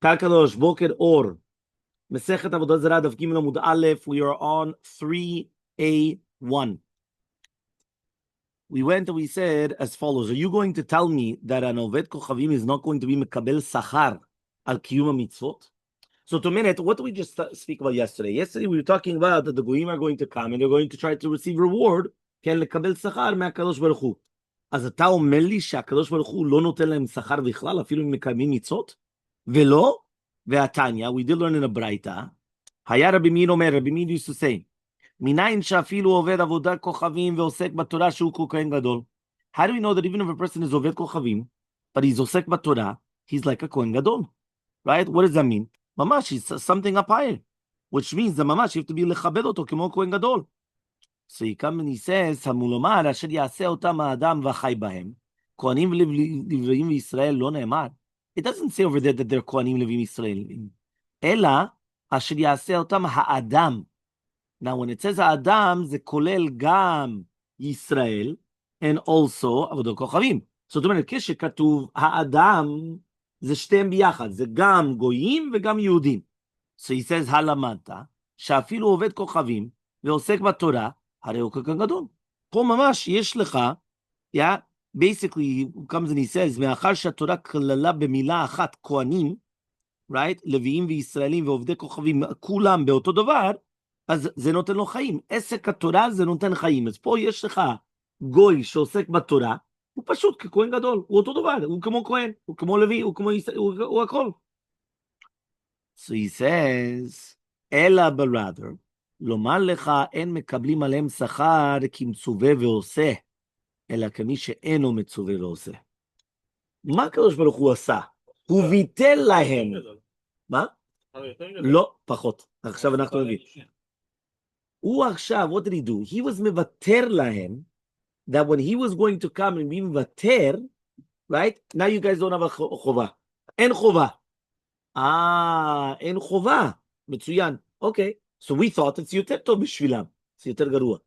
Kalkadosh, Boker Or. Masechet Avodah Zarah Daf Amud Aleph. We are on 3A1. We went and we said as follows. Are you going to tell me that an Oved Kochavim is not going to be Mekabel Sachar al Kiyum Mitzvot? So to a minute, what did we just speak about yesterday? Yesterday we were talking about that the Goyim are going to come and they're going to try to receive reward. Ken lekabel sachar me'akadosh baruch hu. אז אתה אומר לי שהקדוש ברוך הוא לא נותן להם שכר בכלל, אפילו אם מקיימים מצוות? ולא, והתניא, we did learn in a ברייתא, היה רבי מין אומר, רבי מין used to say, מניין שאפילו עובד עבודת כוכבים ועוסק בתורה שהוא כהן גדול? How do we know that even if a person is עובד כוכבים, but he's עוסק בתורה, he's like a כהן גדול? Right? What does that mean? ממש, he's something up higher, which means that ממש, you have to be לכבד אותו כמו כהן גדול. So he comes and he says, המולומר אשר יעשה אותם האדם וחי בהם, כהנים ולוויים וישראל לא נאמר. It doesn't say over there that they're כהנים לוויים ישראלים. אלא אשר יעשה אותם האדם. Now when it says האדם, זה כולל גם ישראל, and also עבודת כוכבים. זאת אומרת, כשכתוב האדם, זה שתיהם ביחד, זה גם גויים וגם יהודים. So he says, הלמדת, שאפילו עובד כוכבים ועוסק בתורה, הרי הוא כהן גדול. פה ממש יש לך, basically he comes and he says, מאחר שהתורה כללה במילה אחת כהנים, right? לוויים וישראלים ועובדי כוכבים, כולם באותו דבר, אז זה נותן לו חיים. עסק התורה זה נותן חיים. אז פה יש לך גוי שעוסק בתורה, הוא פשוט ככהן גדול, הוא אותו דבר, הוא כמו כהן, הוא כמו לוי, הוא כמו ישראל, הוא הכל. So he says, אלא rather, לומר לך, אין מקבלים עליהם שכר כמצווה ועושה, אלא כמי שאינו מצווה ועושה. מה הקדוש ברוך הוא עשה? הוא ביטל להם. מה? לא, פחות. עכשיו אנחנו נגיד. הוא עכשיו, what did he do? He was מבטר להם, that when he was going to come and be מבטר, right? Now you guys don't have a חובה. אין חובה. אין חובה. מצוין. אוקיי. So we thought it's יותר טוב בשבילם. it's יותר גרוע.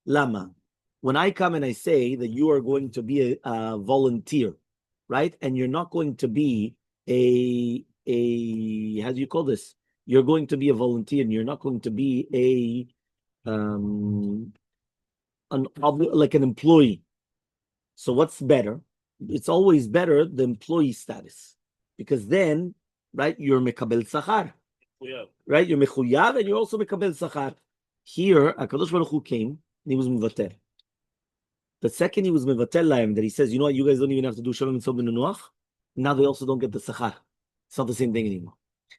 למה? When I come and I say that you are going to be a volunteer, right? And you're not going to be how do you call this? You're going to be a volunteer and you're not going to be like an employee. So what's better? It's always better the employee status. Because then, right, you're mekabel sachar. Right? You're mechuyav and you're also mekabel sachar. Here, HaKadosh Baruch Hu came and he was mevatel. The second he was mevatel laim, that he says, you know what, you guys don't even have to do Shalom and Sobin and Nuach. Now they also don't get the sachar. It's not the same thing anymore.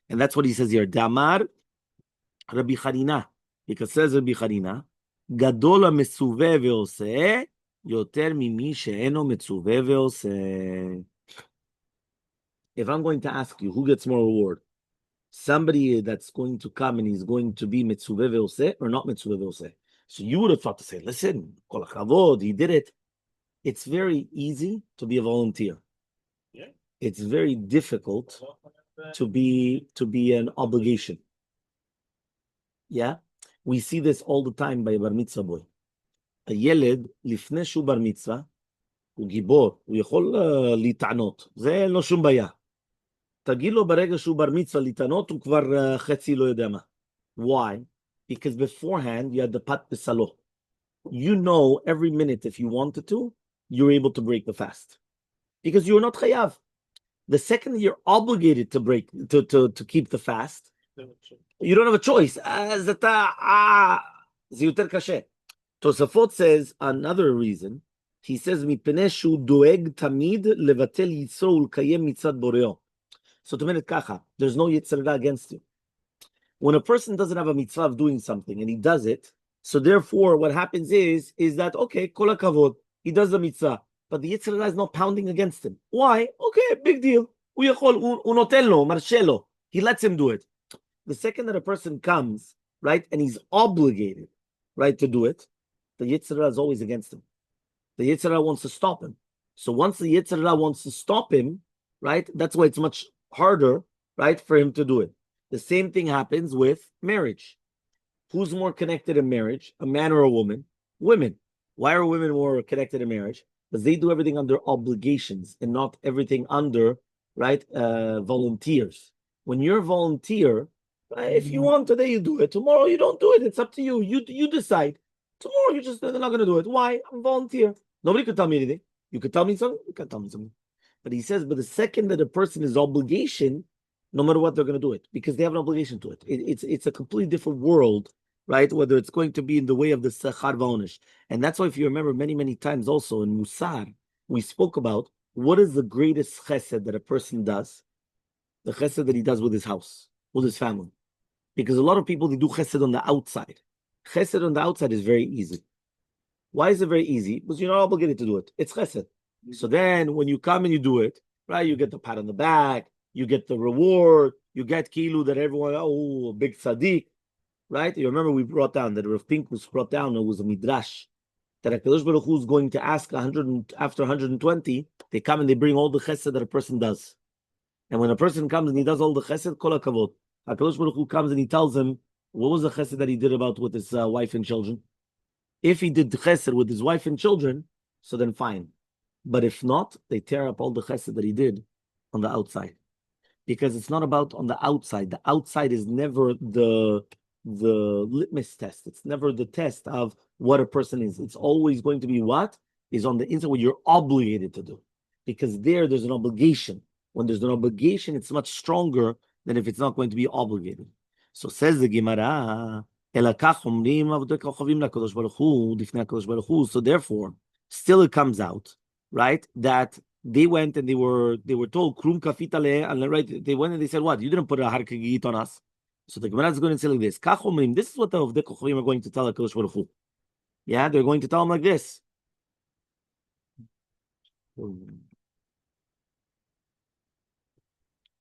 And that's what he says here. Damar Rabbi Charina. Because says Rabbi Charina, Gadol ha-metzuveh ve'oseh yoter mimi she'eno metzuveh ve'oseh. If I'm going to ask you, who gets more reward? Somebody that's going to come and he's going to be mitzvah ve'oseh or not mitzvah ve'oseh. So you would have thought to say, listen, kol hakavod, he did it. It's very easy to be a volunteer. Yeah. It's very difficult to be an obligation. Yeah, we see this all the time by a bar mitzvah boy. A ילד, לפני שהוא בר מצווה, הוא גיבור, הוא יכול להתענות. זה לא שום בעיה. תגיד לו ברגע שהוא בר מצווה להתענות, הוא כבר חצי לא יודע מה. Why? Because beforehand, you had the pat besalo. You know every minute, if you wanted to, you're able to break the fast. Because you're not chayav. The second you're obligated to break, to keep the fast, you don't have a choice. זה יותר קשה. תוספות says, another reason, he says, מפני שהוא דואג תמיד לבטל יצרו ולקיים מצוות בוראו. So to minute kacha, there's no yitzhara against you. When a person doesn't have a mitzvah of doing something and he does it, so therefore what happens is that, okay, kol hakavod, he does the mitzvah, but the yitzhara is not pounding against him. Why? Okay, big deal. הוא נותן לו, מרשה לו. He lets him do it. The second that a person comes, right, and he's obligated, right, to do it, the yitzhara is always against him. The yitzhara wants to stop him. So once the yitzhara wants to stop him, right, that's why it's much harder, right, for him to do it. The same thing happens with marriage. Who's more connected in marriage, a man or a woman? Women. Why are women more connected in marriage? Because they do everything under obligations and not everything under, right, volunteers. When you're a volunteer, if you want today, you do it. Tomorrow, you don't do it. It's up to you. You decide. Tomorrow, they're not going to do it. Why? I'm a volunteer. Nobody could tell me anything. You could tell me something. You can't tell me something. But he says, but the second that a person is obligation, no matter what, they're going to do it because they have an obligation to it. It's a completely different world, right? Whether it's going to be in the way of the sechar v'onish. And that's why, if you remember many, many times also in Musar, we spoke about what is the greatest chesed that a person does, the chesed that he does with his house, with his family. Because a lot of people, they do chesed on the outside. Chesed on the outside is very easy. Why is it very easy? Because you're not obligated to do it. It's chesed. So then when you come and you do it, right, you get the pat on the back, you get the reward, you get kilu that everyone, oh, big tzaddik, right? You remember we brought down that Rav Pinkus brought down, it was a midrash, that HaKadosh Baruch Hu is going to ask 100 after 120, they come and they bring all the chesed that a person does. And when a person comes and he does all the chesed, kol hakavod, HaKadosh Baruch Hu comes and he tells him, what was the chesed that he did about with his wife and children? If he did the chesed with his wife and children, so then fine. But if not, they tear up all the chesed that he did on the outside. Because it's not about on the outside. The outside is never the litmus test. It's never the test of what a person is. It's always going to be what is on the inside, what you're obligated to do. Because there's an obligation. When there's an obligation, it's much stronger than if it's not going to be obligated. So says the Gemara, so therefore, still it comes out, right, that they went and they were told, Krum kafitale, and right, they went and they said, what? You didn't put a har kegiyit on us. So the Gemara is going to say like this. This is what the Avdei Kochavim are going to tell HaKadosh Baruch Hu. Yeah, they're going to tell him like this.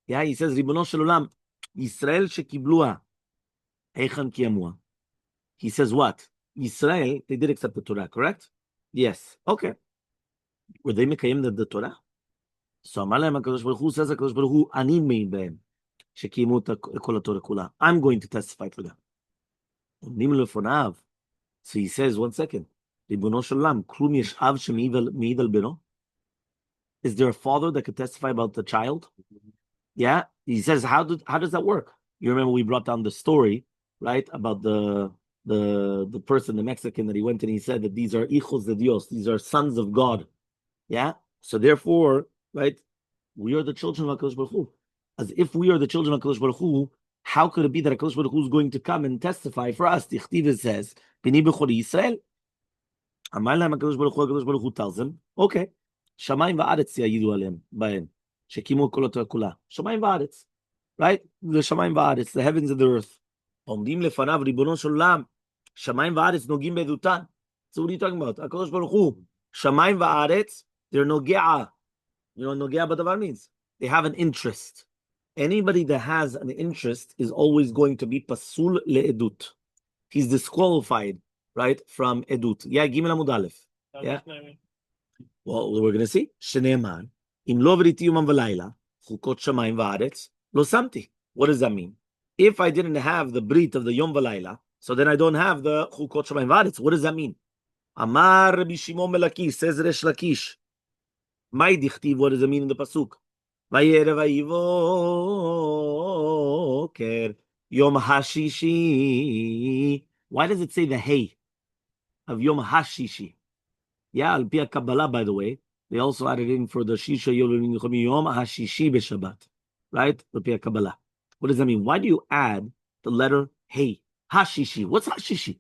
Yeah, he says, Ribono shel olam, Yisrael shekiblua, Hechan kiyamua. He says what? Israel, they did accept the Torah, correct? Yes. Okay. Were they mekayim the Torah? So Amaleh HaKadosh Baruch Hu says HaKadosh Baruch Hu, Ani mein behem, shekimu kol haTorah kula. I'm going to testify for them. Omnim lefonav. So he says, 1 second. Ribono shel olam, klum yeshav shemeid al beno. Is there a father that could testify about the child? Yeah. He says, how does that work? You remember we brought down the story, right, about the person, the Mexican, that he went and he said that these are hijos de Dios, these are sons of God. Yeah. So therefore, right, we are the children of HaKadosh Baruch Hu. As if we are the children of HaKadosh Baruch Hu, how could it be that HaKadosh Baruch Hu is going to come and testify for us? The Chtiv says, B'ni b'chori Yisrael. Amar lahem HaKadosh Baruch Hu tells him, okay, Shamayim va'aretz yayidu aleim ba'en, shekimu kol haTorah kula. Shamayim va'aretz, right? The Shamayim va'aretz, the heavens and the earth. Omdim lefanav ribono shel olam, Shamayim va'aretz nogim be'edutan. So what are you talking about? HaKadosh Baruch Hu, Shamayim va'aretz, they're noge'ah. You know what noge'ah b'davar means? They have an interest. Anybody that has an interest is always going to be pasul le'edut. He's disqualified, right, from edut. Yeah, Gimel Amud Aleph. Yeah. Well, we're going to see. Shneeman, im lo v'riti yomam v'layla, chukot shamayim va'aretz, lo samti. What does that mean? If I didn't have the brit of the yom v'layla, so then I don't have the chukot shamayim va'aretz. What does that mean? Amar Rabbi Shimon Melakish, says Resh Lakish. My dichtiv, what does it mean in the pasuk? Vayerev vayivoker yom hashishi. Why does it say the hey of yom hashishi? Yeah, al pi Kabbalah, by the way, they also added in for the shisha yom hashishi b'Shabbat, right? Al pi Kabbalah. What does that mean? Why do you add the letter hey? Hashishi. What's hashishi?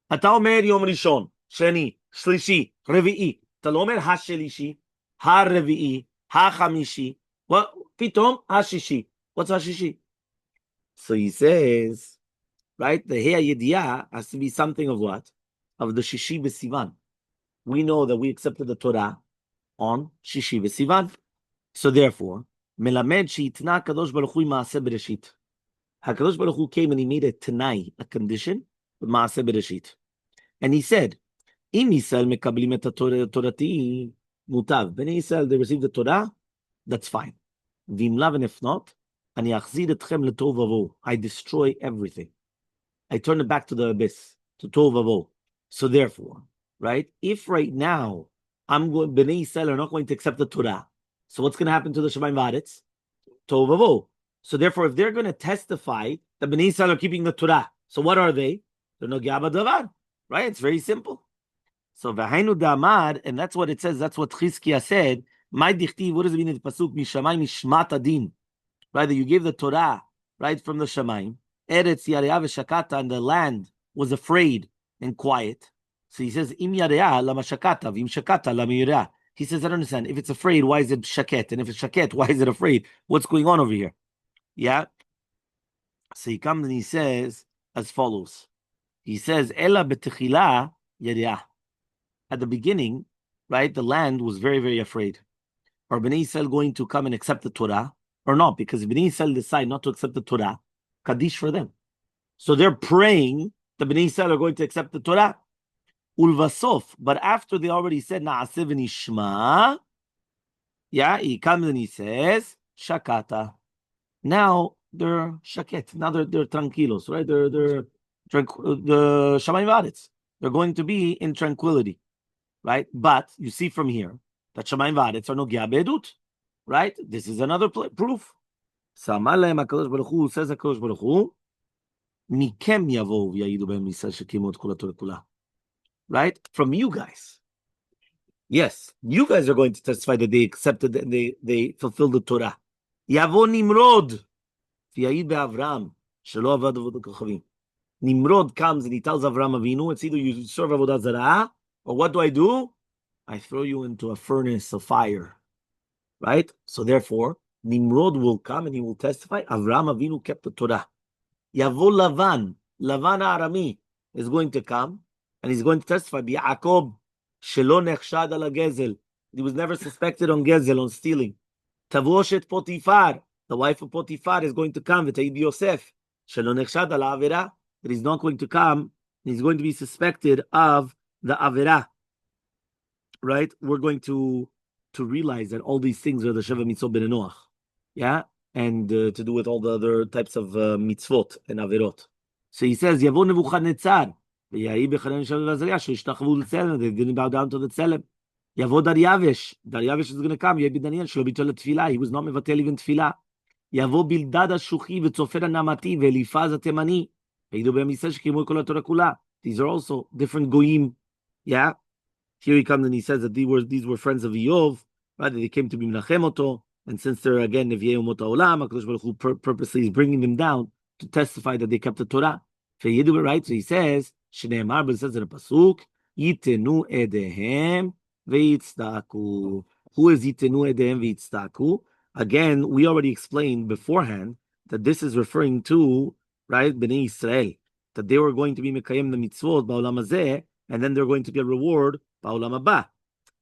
Ata omer yom rishon, sheni, shlishi, revi'i. אתה לא אומר השלישי, הרביעי, החמישי. What? פתאום השישי. What's השישי? So he says, right, the Hei Yediah has to be something of what? Of the Shishi B'Sivan. We know that we accepted the Torah on Shishi B'Sivan. So therefore, Melamed sheitna Kadosh Baruch Hu Maaseh Bereshit. HaKadosh Baruch Hu came and he made a Tanai, a condition, with Maaseh Bereshit. And he said, Im Yisrael mekablim et Torati mutav. Bnei Yisrael, they received the Torah, that's fine. V'im lav, and if not, ani achzir etchem letov vavo. I destroy everything. I turn it back to the abyss, to tov vavo. So therefore, right, if right now Bnei Yisrael are not going to accept the Torah, so what's going to happen to the Shamayim Va'aretz? Tov vavo. So therefore, if they're going to testify that Bnei Yisrael are keeping the Torah, so what are they? They're Nogea B'Davar, right? It's very simple. So v'hainu da'amad, and that's what it says. That's what Chizkiah said. My dichti, what does it mean in the pasuk? Mishamayim mishmat adin, right? That you gave the Torah, right, from the Shamayim. Eretz Yareah v'shakata, and the land was afraid and quiet. So he says, Im Yareah lama shakata, v'im shakata lama Yareah. He says, I don't understand. If it's afraid, why is it shaket? And if it's shaket, why is it afraid? What's going on over here? Yeah. So he comes and he says as follows. He says, Ela betechila Yareah. At the beginning, right, the land was very, very afraid. Are Bnei Yisrael going to come and accept the Torah or not? Because if Bnei Yisrael decide not to accept the Torah, Kaddish for them. So they're praying the Bnei Yisrael are going to accept the Torah. Ulvasof, but after they already said Na'aseh v'nishma, yeah, he comes and he says Shakata. Now they're shaket. Now they're tranquilos, right? They're the Shamayim V'Aretz. They're going to be in tranquility. Right? But you see from here that Shamayim V'Aretz are Nogea Be'edut. Right? This is another proof. Elmaleh HaKadosh Baruch Hu, says HaKadosh Baruch Hu, Mikem yavo v'yayidu b'hem Yisrael shekimu et kol haTorah kula. Right? From you guys. Yes, you guys are going to testify that they accepted and they fulfilled the Torah. Yavo Nimrod v'yayid be'Avram shelo avad avodah kochavim. Nimrod comes and he tells Avram Avinu, it's either you serve Avodah Zarah, or what do? I throw you into a furnace of fire. Right? So therefore, Nimrod will come and he will testify, Avram Avinu kept the Torah. Yavo Lavan Arami is going to come and he's going to testify, Yaakov shelo nechshad ala gezel. He was never suspected on gezel, on stealing. Tavoshet Potifar, the wife of Potifar, is going to come, V'tayid Yosef shelo nechshad ala avera, that he's not going to come, he's going to be suspected of the avera, right? We're going to realize that all these things are the Sheva Mitzvot Ben Noach, yeah, and to do with all the other types of mitzvot and averot. So he says, Yavo Nebuchadnezzar, they didn't bow down to the tzelem. Yavo Daryavesh is going to come. Yebi Daniel shelo bitul tefillah, he was not mevatel even tefillah. Yavo Bildad HaShuchi v'Tzofer HaNamati v'Elifaz HaTemani. These are also different goyim. Yeah. Here he comes and he says that these were friends of Eov, right? They came to be Menachem Oto, and since they're again Nevi'ei Umot HaOlam, HaKadosh Baruch Hu purposely is bringing them down to testify that they kept the Torah. Right? So he says, Shneimar, but it says in the pasuk, Yitenu edehem ve'yitzdaku. Who is Yitenu edehem ve'yitzdaku? Again, we already explained beforehand that this is referring to, right, Bnei Yisrael, that they were going to be mekayem the mitzvot ba'olam hazeh, and then they're going to get reward ba'olam haba.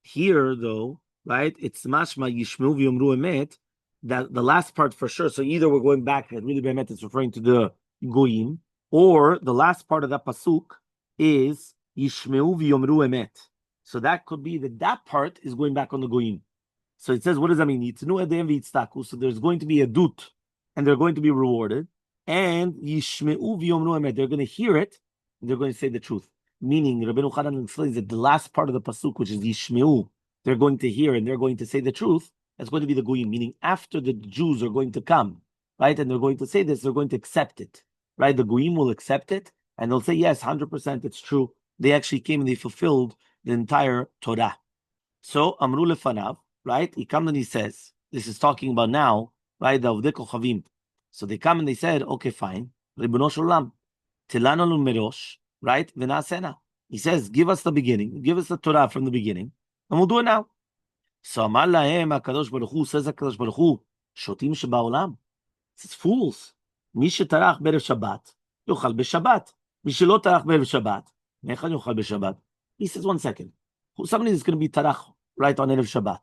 Here, though, right, it's mashma yishmeu v'yomru emet, that the last part for sure. So either we're going back and really be'emet, it's referring to the goyim, or the last part of that pasuk is yishmeu v'yomru emet. So that could be that part is going back on the goyim. So it says, what does that mean? Yitznu edem v'yitztaku. So there's going to be a dut, and they're going to be rewarded. And yishmeu v'yomru emet. They're going to hear it, and they're going to say the truth. Meaning, Rabbeinu Chanan explains that the last part of the pasuk, which is yishmeu, they're going to hear and they're going to say the truth. That's going to be the goyim. Meaning, after the Jews are going to come, right, and they're going to say this, they're going to accept it, right? The goyim will accept it, and they'll say, yes, 100%, it's true. They actually came and they fulfilled the entire Torah. So, Amru lefanav, right? He comes and he says, this is talking about now, right? The Avodah Kochavim. So they come and they said, okay, fine. Ribono shel olam, tilanu merosh, right? V'nasena. He says, give us the beginning, give us the Torah from the beginning, and we'll do it now. So Amar lahem HaKadosh Baruch Hu, says HaKadosh Baruch Hu, shotim shebaolam. It's fools. Mi shetarach be'erev Shabbat, yochal b'Shabbat. Mi shelo tarach be'erev Shabbat, mechad yochal b'Shabbat. He says, 1 second. Somebody is going to be tarach right on Erev Shabbat.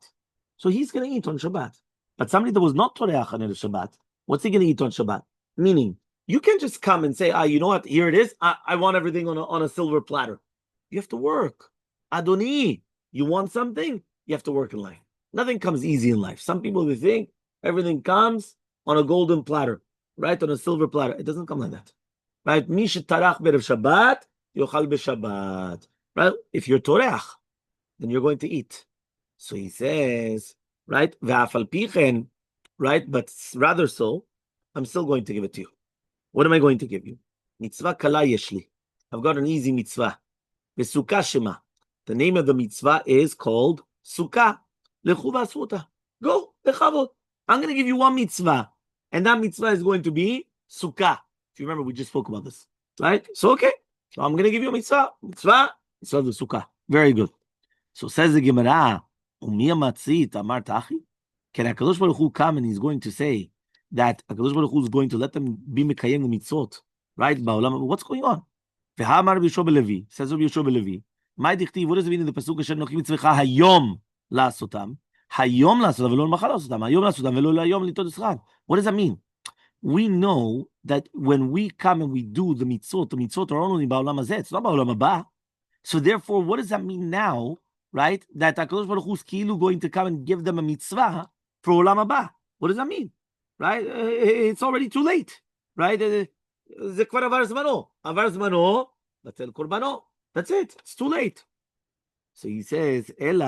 So he's going to eat on Shabbat. But somebody that was not Toreach on Erev Shabbat, what's he going to eat on Shabbat? Meaning, you can't just come and say, you know what, here it is. I want everything on a silver platter. You have to work. Adoni, you want something? You have to work in life. Nothing comes easy in life. Some people, they think everything comes on a golden platter, right? On a silver platter. It doesn't come like that. Right? Mi shetarach be'erev Shabbat, yochal b'Shabbat. Right? If you're Toreach, then you're going to eat. So he says, right? Ve'afal pichen, right? But rather so, I'm still going to give it to you. What am I going to give you? Mitzvah kala yeshli. I've got an easy mitzvah. V'sukkah shema. The name of the mitzvah is called sukkah. Lechu v'asuta. Go, lechavot. I'm going to give you one mitzvah, and that mitzvah is going to be sukkah. If you remember, we just spoke about this, right? So okay, so I'm going to give you a mitzvah, mitzvah the sukkah. Very good. So says the Gemara, Umiya matzit amar tachi. Can HaKadosh Baruch Hu come and he's going to say that HaKadosh Baruch Hu is going to let them be mekayem mitzvot, right? What's going on? V'hamar Yeshua b'Levi, says Rabbi Yeshua b'Levi. My dichtiv, what does it mean in the pasuk asher nochim mitzvecha hayom la'asotam? Hayom la'asotam v'lo l'machar la'asotam. Hayom la'asotam v'lo l'hayom litot yisrael. What does that mean? We know that when we come and we do the mitzvot are only ba'olam hazeh. It's not ba'olam haba. So therefore, what does that mean now, right? That HaKadosh Baruch Hu is kilu going to come and give them a mitzvah for olam haba. What does that mean? Right? It's already too late. Right? זה כבר עבר זמנו. עבר זמנו, בטל קורבנו. That's it. It's too late. So he says, אלא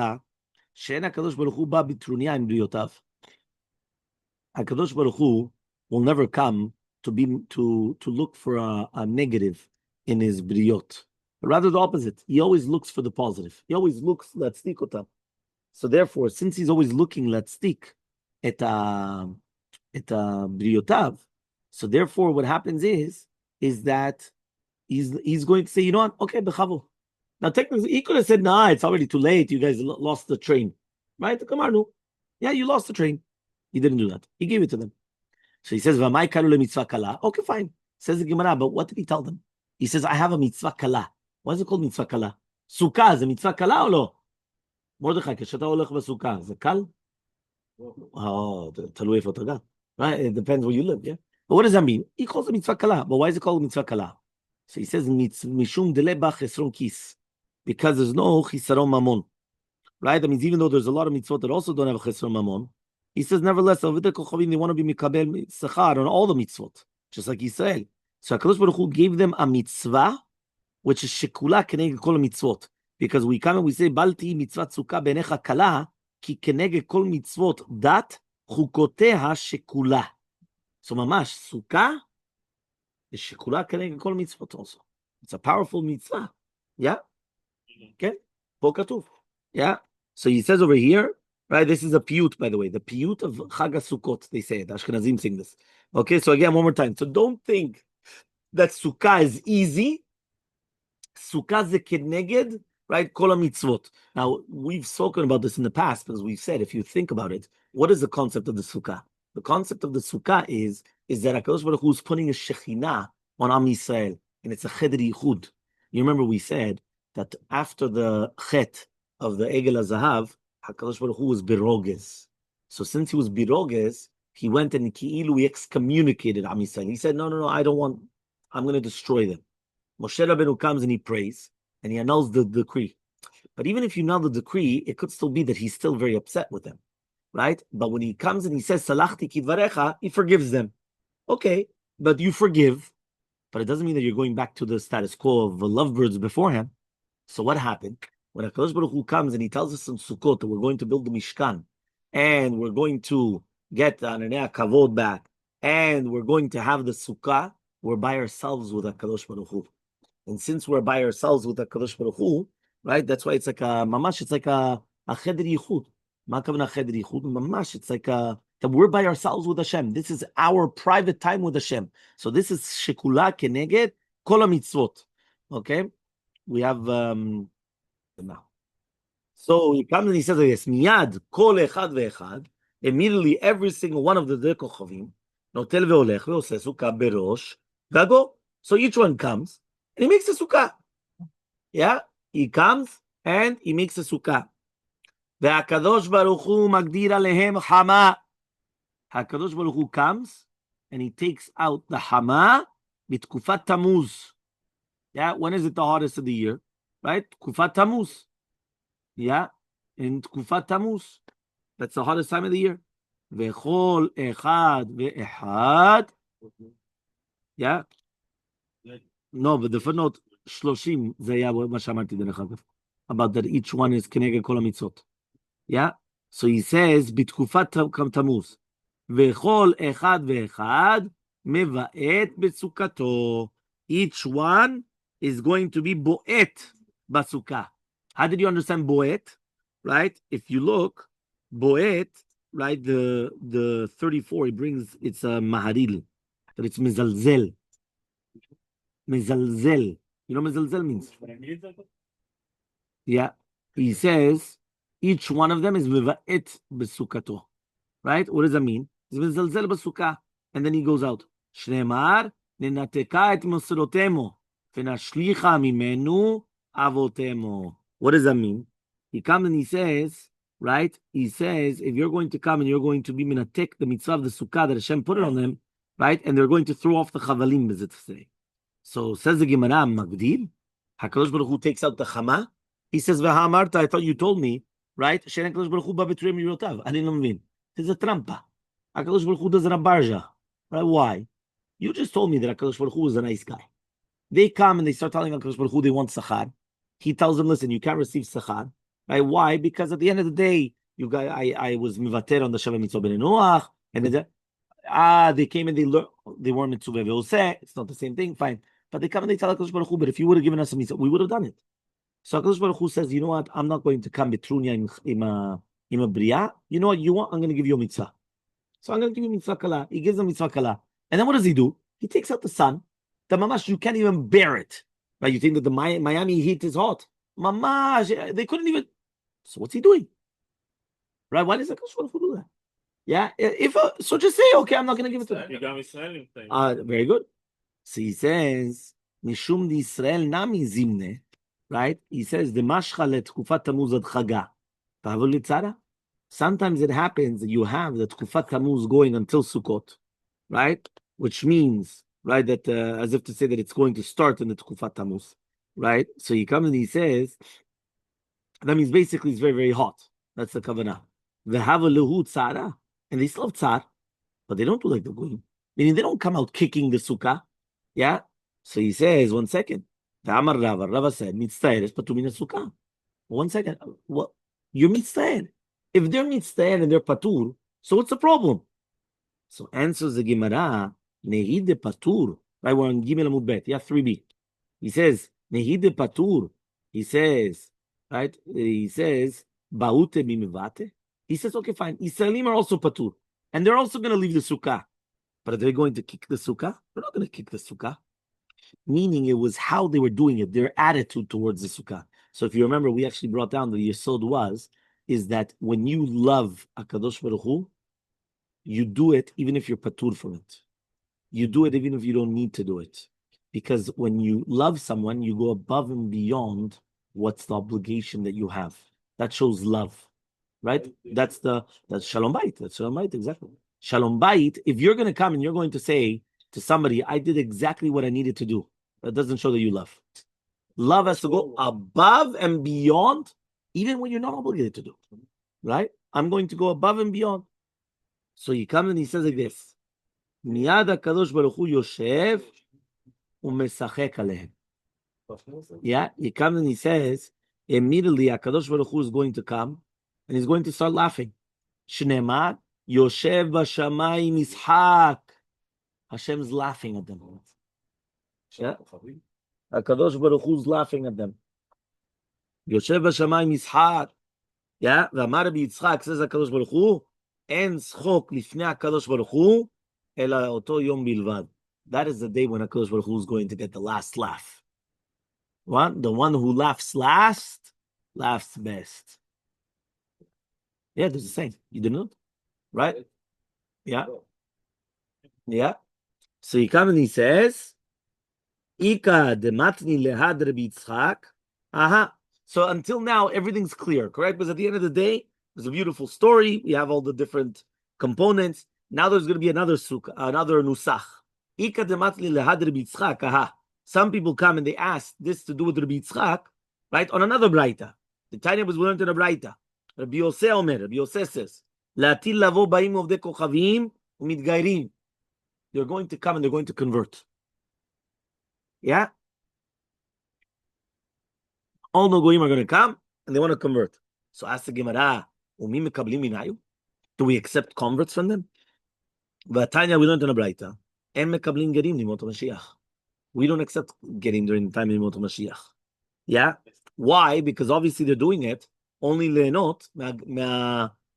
שאין הקדוש ברוך הוא בא בטרוניה עם בריותיו. HaKadosh Baruch Hu will never come to look for a negative in his briot. Rather the opposite. He always looks for the positive. He always looks להצדיק אותם. So therefore, since he's always looking להצדיק את briotav, so therefore what happens is that he's going to say, you know what, okay, b'chavo. Now technically he could have said, nah, it's already too late, you guys lost the train, right? Come on, no. Yeah, you lost the train. He didn't do that. He gave it to them. So he says, v'mai kalu le-mitzvah kala. Okay, fine. Says the Gemara, but what did he tell them? He says, I have a mitzvah kala. Why is it called mitzvah kala? Sukkah is a mitzvah kala or no? Mordechai, כשאתה הולך בסוכה, זה קל? Oh, תלוי איפה אתה גר. Right? It depends where you live, yeah? But what does that mean? He calls it mitzvah kala. But why is it called mitzvah kala? So he says, mishum deleba chesron kis. Because there's no chisaron mamon. Right? That means even though there's a lot of mitzvot that also don't have a chesron mamon, he says, nevertheless, they want to be mikabel sechar on all the mitzvot, just like Israel. So HaKadosh Baruch Hu gave them a mitzvah, which is shekula keneged kol mitzvot. Because we come and we say, balti mitzvah tzukah benecha kala, ki keneged kol mitzvot dat chukoteha shekula. So mamash, sukkah is shekula keneged kol mitzvot also. It's a powerful mitzvah. Yeah? Okay? Po katuv. Yeah? So he says over here, right, this is a piyut, by the way, the piyut of Chag HaSukkot, they say it. Ashkenazim sing this. Okay, so again, one more time. So don't think that sukkah is easy. Sukkah ze keneged, right, kol mitzvot. Now, we've spoken about this in the past, because we've said, if you think about it, what is the concept of the sukkah? The concept of the sukkah is that HaKadosh Baruch Hu is putting a shekhinah on Am Yisrael, and it's a cheder yichud. You remember we said that after the chet of the Egel HaZahav, HaKadosh Baruch Hu was birogez. So since he was birogez, he went and he excommunicated Am Yisrael. He said, no, I don't want, I'm going to destroy them. Moshe Rabbeinu comes and he prays, and he annuls the decree. But even if you annul the decree, it could still be that he's still very upset with them, right? But when he comes and he says, Salachti kidvarecha, he forgives them. Okay, but you forgive, but it doesn't mean that you're going back to the status quo of the lovebirds beforehand. So what happened? When HaKadosh Baruch Hu comes and he tells us in Sukkot that we're going to build the Mishkan, and we're going to get the Ananei Kavod back, and we're going to have the Sukkah, we're by ourselves with HaKadosh Baruch Hu. And since we're by ourselves with HaKadosh Baruch Hu, right, that's why it's like a mamash, it's like a cheder yichud. Ma kavana cheder yichud? Mamash, it's like that we're by ourselves with Hashem. This is our private time with Hashem. So this is shekula keneged kol mitzvot. Okay? We have now. So he comes and he says, yes, miyad kol echad ve'echad, immediately every single one of the dekochavim, notel ve'olech ve'oseh sukkah berosh gago. So each one comes and he makes a sukkah. Yeah? He comes and he makes a sukkah. Ve'akadosh baruch hu magdir alehem hama. HaKadosh Baruch Hu comes and he takes out the hama mitkufat Tammuz. Yeah? When is it the hottest of the year? Right? Kufat Tammuz. Yeah, in Kufat Tammuz. That's the hottest time of the year. V'chol echad ve'echad. Yeah. No, but the footnote 30 זה היה מה שאמרתי דרך אגב. About that each one is כנגד כל המצוות. Yeah. So he says בתקופת Tammuz. וכל אחד ואחד מבעט בסוכתו. Each one is going to be בועט בסוכה. How did you understand בועט? Right? If you look, בועט, right, the 34, it brings, it's a maharil, but it's mezalzel. Mezalzel. You know what mezalzel means? Yeah. He says, each one of them is מבעט בסוכתו. Right? What does that mean? It's mezalzel בסוכה. And then he goes out. שנאמר, ננתקה את מסורותימו, ונשליכה ממנו אבותימו. What does that mean? He comes and he says, right? He says, if you're going to come and you're going to be minatek the mitzvah of the sukkah that Hashem put it on them, right? And they're going to throw off the chavalim, as it say. So says the Gemara, Magdil, HaKadosh Baruch Hu takes out the chama. He says, V'ha'amarta, I thought you told me, right? She'en HaKadosh Baruch Hu ba b'turei mirotav. I didn't know. It's a trampa. HaKadosh Baruch Hu does a barja. Right? Why? You just told me that HaKadosh Baruch Hu is a nice guy. They come and they start telling HaKadosh Baruch Hu they want sachar. He tells them, listen, you can't receive sachar. Right? Why? Because at the end of the day, you guys, I was mivater on the Sheva Mitzvah Ben Noach, and they came and they weren't mitzvah ve'oseh. It's not the same thing, fine. But they come and they tell HaKadosh Baruch Hu, but if you would have given us a mitzvah, we would have done it. So HaKadosh Baruch Hu says, you know what? I'm not going to come betrunya in a bria. You know what you want? I'm going to give you a mitzvah. So I'm going to give you mitzvah kala. He gives them mitzvah kala. And then what does he do? He takes out the sun. The mamash, you can't even bear it. Right? You think that the Miami heat is hot. Mamash, they couldn't even. So what's he doing? Right? Why does HaKadosh Baruch Hu do that? Yeah. So just say, okay, I'm not going to give it to them. Very good. So he says, Mishum di Israel nami zimne. Right? He says, the mashcha letkufat tamuz ad chaga. Ta'avol litzara. Sometimes it happens that you have the Tkufat Tammuz going until Sukkot, right? Which means, right, that as if to say that it's going to start in the Tkufat Tammuz, right? So he comes and he says, that means basically it's very, very hot. That's the kavanah. V'hava lehu tzara, and they still have tzar, but they don't do like the goyim. Meaning they don't come out kicking the sukkah, yeah? So he says, 1 second. V'amar Rava said, mitztayer es patu min sukkah. 1 second. What? You're mitztayer. If they're mitztayer and they're patur, so what's the problem? So answers the Gemara, Nehid de patur. Right, we're on Gimel Amud Bet. Yeah, 3b. He says, Nehid de patur. He says, right? He says, Baute mimivate. He says, okay, fine. Israelim are also patur. And they're also going to leave the sukkah. But are they going to kick the sukkah? They're not going to kick the sukkah. Meaning it was how they were doing it, their attitude towards the sukkah. So if you remember, we actually brought down the yesod is that when you love HaKadosh Baruch Hu, you do it even if you're patur from it. You do it even if you don't need to do it. Because when you love someone, you go above and beyond what's the obligation that you have. That shows love, right? That's Shalom Bayit. That's Shalom Bayit, exactly. Shalom Bayit, if you're going to come and you're going to say to somebody, I did exactly what I needed to do, that doesn't show that you love. Love has to go above and beyond, even when you're not obligated to do, right? I'm going to go above and beyond. So he comes and he says like this, Miyad HaKadosh Baruch Hu Yoshev u'mesachek alehem. Yeah, he comes and he says, immediately HaKadosh Baruch Hu is going to come and he's going to start laughing. Shneimar Yoshev b'shamayim Yishak. Hashem's laughing at them. Yeah, HaKadosh Baruch Hu is laughing at them. Yoshev b'shamayim Yishak. Yeah, V'amar Rabbi Yitzchak, says HaKadosh Baruch Hu, En tzchok lifnei HaKadosh Baruch Hu ela oto yom bilvad. That is the day when HaKadosh Baruch Hu is going to get the last laugh. The one who laughs last, laughs best. Yeah, there's the same. You didn't know? Right? Yeah. Yeah. So he comes and he says, Ika dematni lehad Rabbi Yitzchak. Aha. So until now, everything's clear, correct? Because at the end of the day, there's a beautiful story. We have all the different components. Now there's going to be another sukkah, another nusach. Ika dematni lehad Rabbi Yitzchak. Aha. Some people come and they ask this to do with Rabbi Yitzchak, right? On another braita. The Tanya was learned in a braita. Rabbi Yosef Omer, Rabbi Yosef says, La'atil lavo ba'im ovdei kochavim u'mitgairim. They're going to come and they're going to convert. Yeah? All the goyim are going to come and they want to convert. So ask the Gemara, Umi mekablim minayu? Do we accept converts from them? But Tanya, we learned in a Braita, En mekablim gerim limot Mashiach. We don't accept gerim during the time of limot Mashiach. Yeah? Why? Because obviously they're doing it only le'enot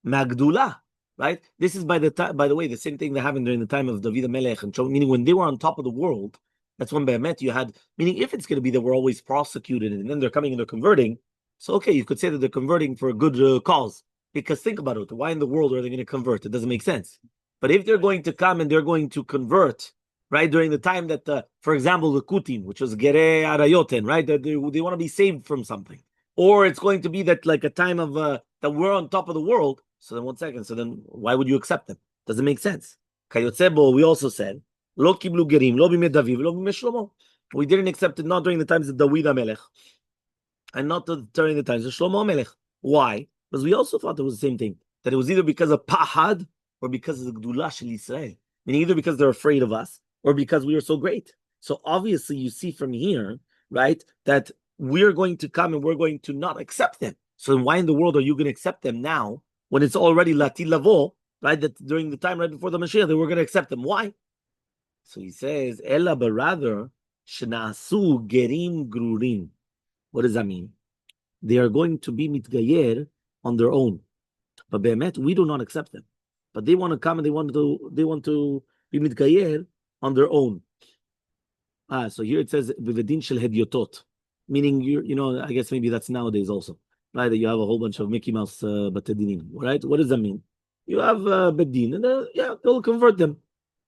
magdula. Right? This is by the way, the same thing that happened during the time of David Melech, and meaning when they were on top of the world, that's when Be'emet you had, meaning if it's going to be that we're always prosecuted and then they're coming and they're converting, so okay, you could say that they're converting for a good cause. Because think about it, why in the world are they going to convert? It doesn't make sense. But if they're going to come and they're going to convert, right, during the time that, for example, the Kutim, which was Gere Arayoten, right, they want to be saved from something. Or it's going to be that like a time of that we're on top of the world. So then 1 second. So then why would you accept them? Doesn't make sense. Kayotzebo, we also said, Lo kiblu gerim, lo bime David, lo bime Shlomo. We didn't accept it not during the times of David Melech, and not during the times of Shlomo Melech. Why? Because we also thought it was the same thing. That it was either because of Pahad or because of the Gdula Shel Yisrael. Meaning either because they're afraid of us or because we are so great. So obviously you see from here, right, that we're going to come and we're going to not accept them. So why in the world are you going to accept them now when it's already Lati Lavo, right, that during the time right before the Mashiach, that we're going to accept them? Why? So he says, Ella, but rather, Shnasu Gerim Grurim. What does that mean? They are going to be mitgayer on their own. But be'emet, we do not accept them. But they want to come and they want to be mitgayer on their own. So here it says v'vedin shel hedyotot, meaning I guess maybe that's nowadays also, right? That you have a whole bunch of Mickey Mouse batedinim, right? What does that mean? You have bedin, and they'll convert them.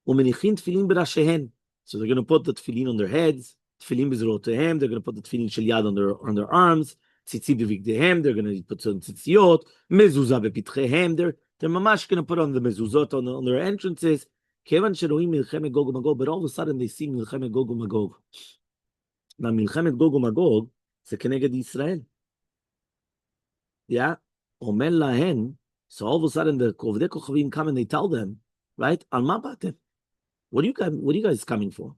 Umenichin tefillin berashehen, so they're going to put the tefillin on their heads. Tefillin bezrotehem, they're going to put the tefillin shel yad on their arms. Tzitzit bevigdehem, they're going to put some tzitziot. Mezuzah bepitchehem, they're mamash going to put on the mezuzot on their entrances. But all of a sudden they see Milchemet Gog uMagog. Now Milchemet Gog uMagog is Keneged Israel. Yeah, Omer lahen. So all of a sudden the Kovdei Kochavim come and they tell them, right? Al ma batem? What are you guys coming for?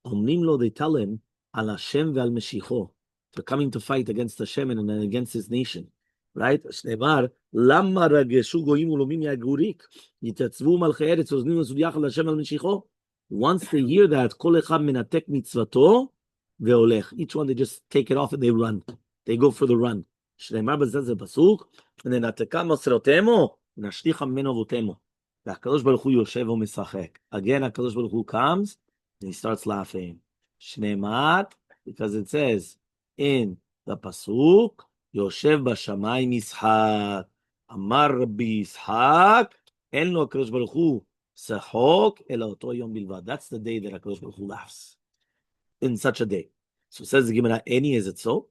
Omnim lo, they tell him, Al Hashem ve'al Meshicho. They're coming to fight against Hashem and against his nation. Right? Shneimar, lama rageshu goyim ulomim yagurik, yitatzvu malchei eretz oznim lesudiyach al Hashem al Meshicho. Once they hear that, kol echad menatek mitzvato ve'olech. Each one, they just take it off and they run. They go for the run. Shneimar b'zeh pasuk, and then ateka masrotemo, nashlicha mimeno votemo. והקדוש ברוך הוא יושב ומשחק. Again, הקדוש ברוך הוא comes, and he starts laughing. שנאמר, because it says in the pasuk, יושב בשמיים ישחק. אמר רבי ישחק, אין לו הקדוש ברוך הוא שחוק, אלא אותו יום בלבד. That's the day that הקדוש ברוך הוא laughs. In such a day. So it says the Gemara, any, is it so?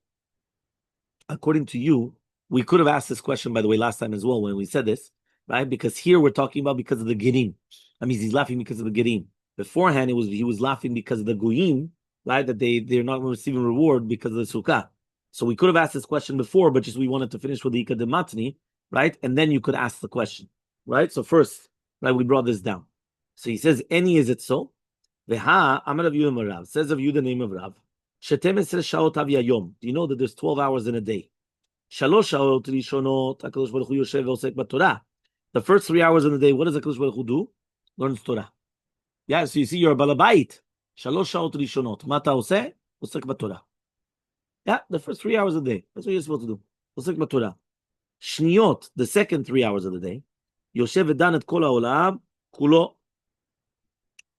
According to you, we could have asked this question, by the way, last time as well, when we said this, right? Because here we're talking about because of the gerim. That means he's laughing because of the gerim. Beforehand, he was laughing because of the goyim, right? That they're not receiving reward because of the sukkah. So we could have asked this question before, but just we wanted to finish with the Ika de Matni, right? And then you could ask the question, right? So first, right, we brought this down. So he says, any, is it so? Veha, Amar of Yudam Rav, says of you the name of Rav. Shetem esrei shaot yom. Do you know that there's 12 hours in a day? Shalosh shaot rishonot, HaKadosh Baruch Hu yoshev ve'osek b'Torah. The first 3 hours of the day, what does HaKadosh Baruch Hu do? Learns Torah. Yeah, so you see, you're a balabait. Shalosh shaot rishonot. Mata oseh? Osek b'Torah. Yeah, the first 3 hours of the day. That's what you're supposed to do. Osek b'Torah. Shniot, the second 3 hours of the day. Yoshev v'dan et kol ha'olam kulo.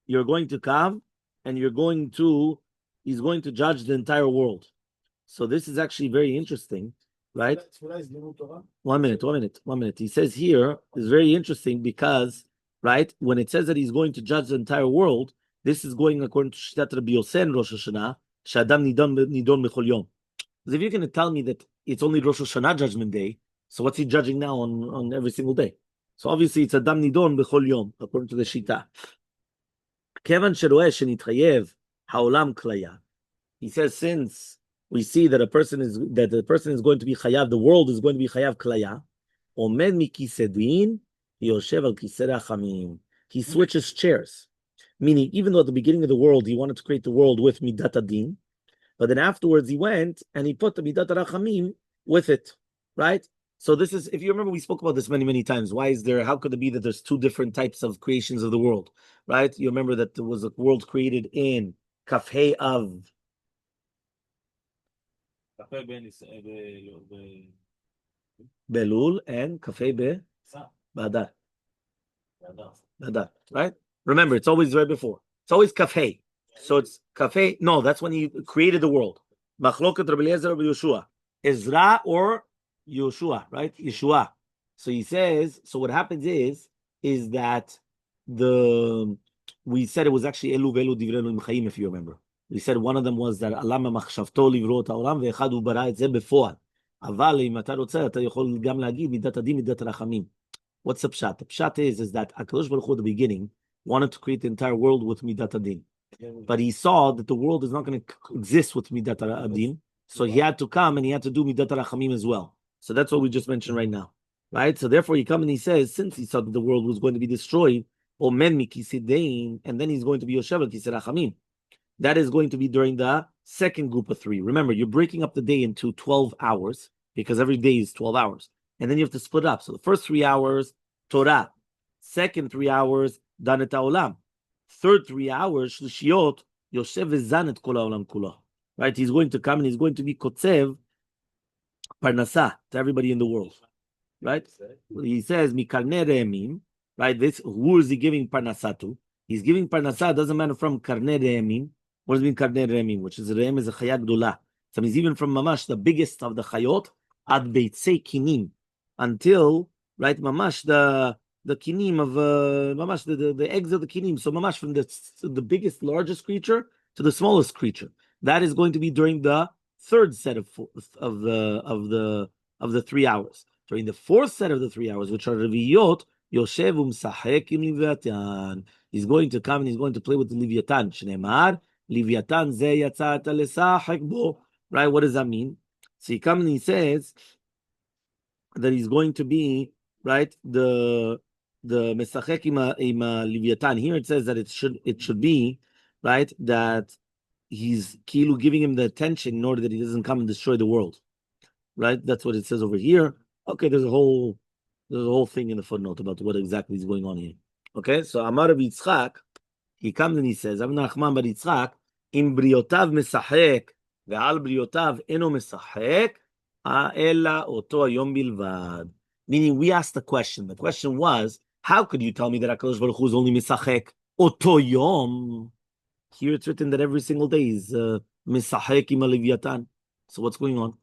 You're going to come and he's going to judge the entire world. So this is actually very interesting, right? 1 minute. He says here, it's very interesting because, right, when it says that he's going to judge the entire world, this is going according to Shitat Rabbi Yosen Rosh Hashanah, Shadam Nidon Mechol Yom. Because if you're going to tell me that it's only Rosh Hashanah Judgment Day, so what's he judging now on every single day? So obviously it's Adam Nidon Bechol Yom, according to the Shita. Kevan Sheroeh Shenitchayev Haolam Klaya. He says, since we see that the person is going to be chayav, the world is going to be chayav klaya. Omed mikisedin yoshev al kisei rachamim. He switches chairs, meaning even though at the beginning of the world he wanted to create the world with midat adin, but then afterwards he went and he put the midat rachamim with it, right? So this is, if you remember, we spoke about this many times. Why is there? How could it be that there's two different types of creations of the world, right? You remember that there was a world created in Kafhei of Belul and Kafhei Be Badar. Right? Remember, it's always right before. It's always Kafhei. So it's Kafhei. No, that's when he created the world. Machloket Rabbi Eliezer Rabbi Yeshua. Ezra or Yeshua, right? Yeshua. So he says, so what happens is that we said it was actually Elu Velu Divrei Elohim Chaim, if you remember. We said one of them was that Alama Machshavto Livro את העולם ואחד הוא ברא את זה בפועל. אבל אם אתה רוצה, אתה יכול גם להגיד מידת הדין, מידת הרחמים. What's the pshat? The pshat is that HaKadosh Baruch Hu at the beginning wanted to create the entire world with midat adin, but he saw that the world is not going to exist with midat adin, so he had to come and he had to do midat rachamim as well. So that's what we just mentioned right now, right? So therefore, he comes and he says, since he saw that the world was going to be destroyed, omen mikisidein, and then he's going to be yoshev kisei rachamim. That is going to be during the second group of 3. Remember, you're breaking up the day into 12 hours because every day is 12 hours. And then you have to split up. So the first 3 hours, Torah. Second 3 hours, Danet HaOlam. Third 3 hours, Shlishiyot, Yoshev Zanet Kol HaOlam Kula. Right? He's going to come and he's going to be Kotzev Parnasa to everybody in the world. Right? He says, Mikarne Re'emim. Right? This, who is he giving Parnasa to? He's giving Parnasa, doesn't matter from Karne Re'emim. What does it mean Karne Re'emim? Which is Re'em is a Chayat Gdula. So he's even from Mamash, the biggest of the Chayot, Ad Beitzei Kinim. Until, right, mamash the kinim of mamash the eggs of the kinim. So mamash from the biggest, largest creature to the smallest creature. That is going to be during the third set of the 3 hours. During the fourth set of the 3 hours, which are reviyot, yoshev umsahek im livyatan. He's going to come and he's going to play with the livyatan. Shneimar livyatan ze yatzata lesahek bo. Right? What does that mean? So he comes and he says that he's going to be, right, the Masechta ima Livyatan. Here it says that it should be, right, that he's Kilu giving him the attention in order that he doesn't come and destroy the world. Right? That's what it says over here. Okay, there's a whole thing in the footnote about what exactly is going on here. Okay, so Amar Rav Yitzchak, he comes and he says, Rav Nachman bar Yitzchak, im briotav mesachek ve'al briotav eno mesachek, meaning we asked the question. The question was, how could you tell me that HaKadosh Baruch Hu is only misachek oto yom? Here it's written that every single day is misachek im alivyatan. So what's going on?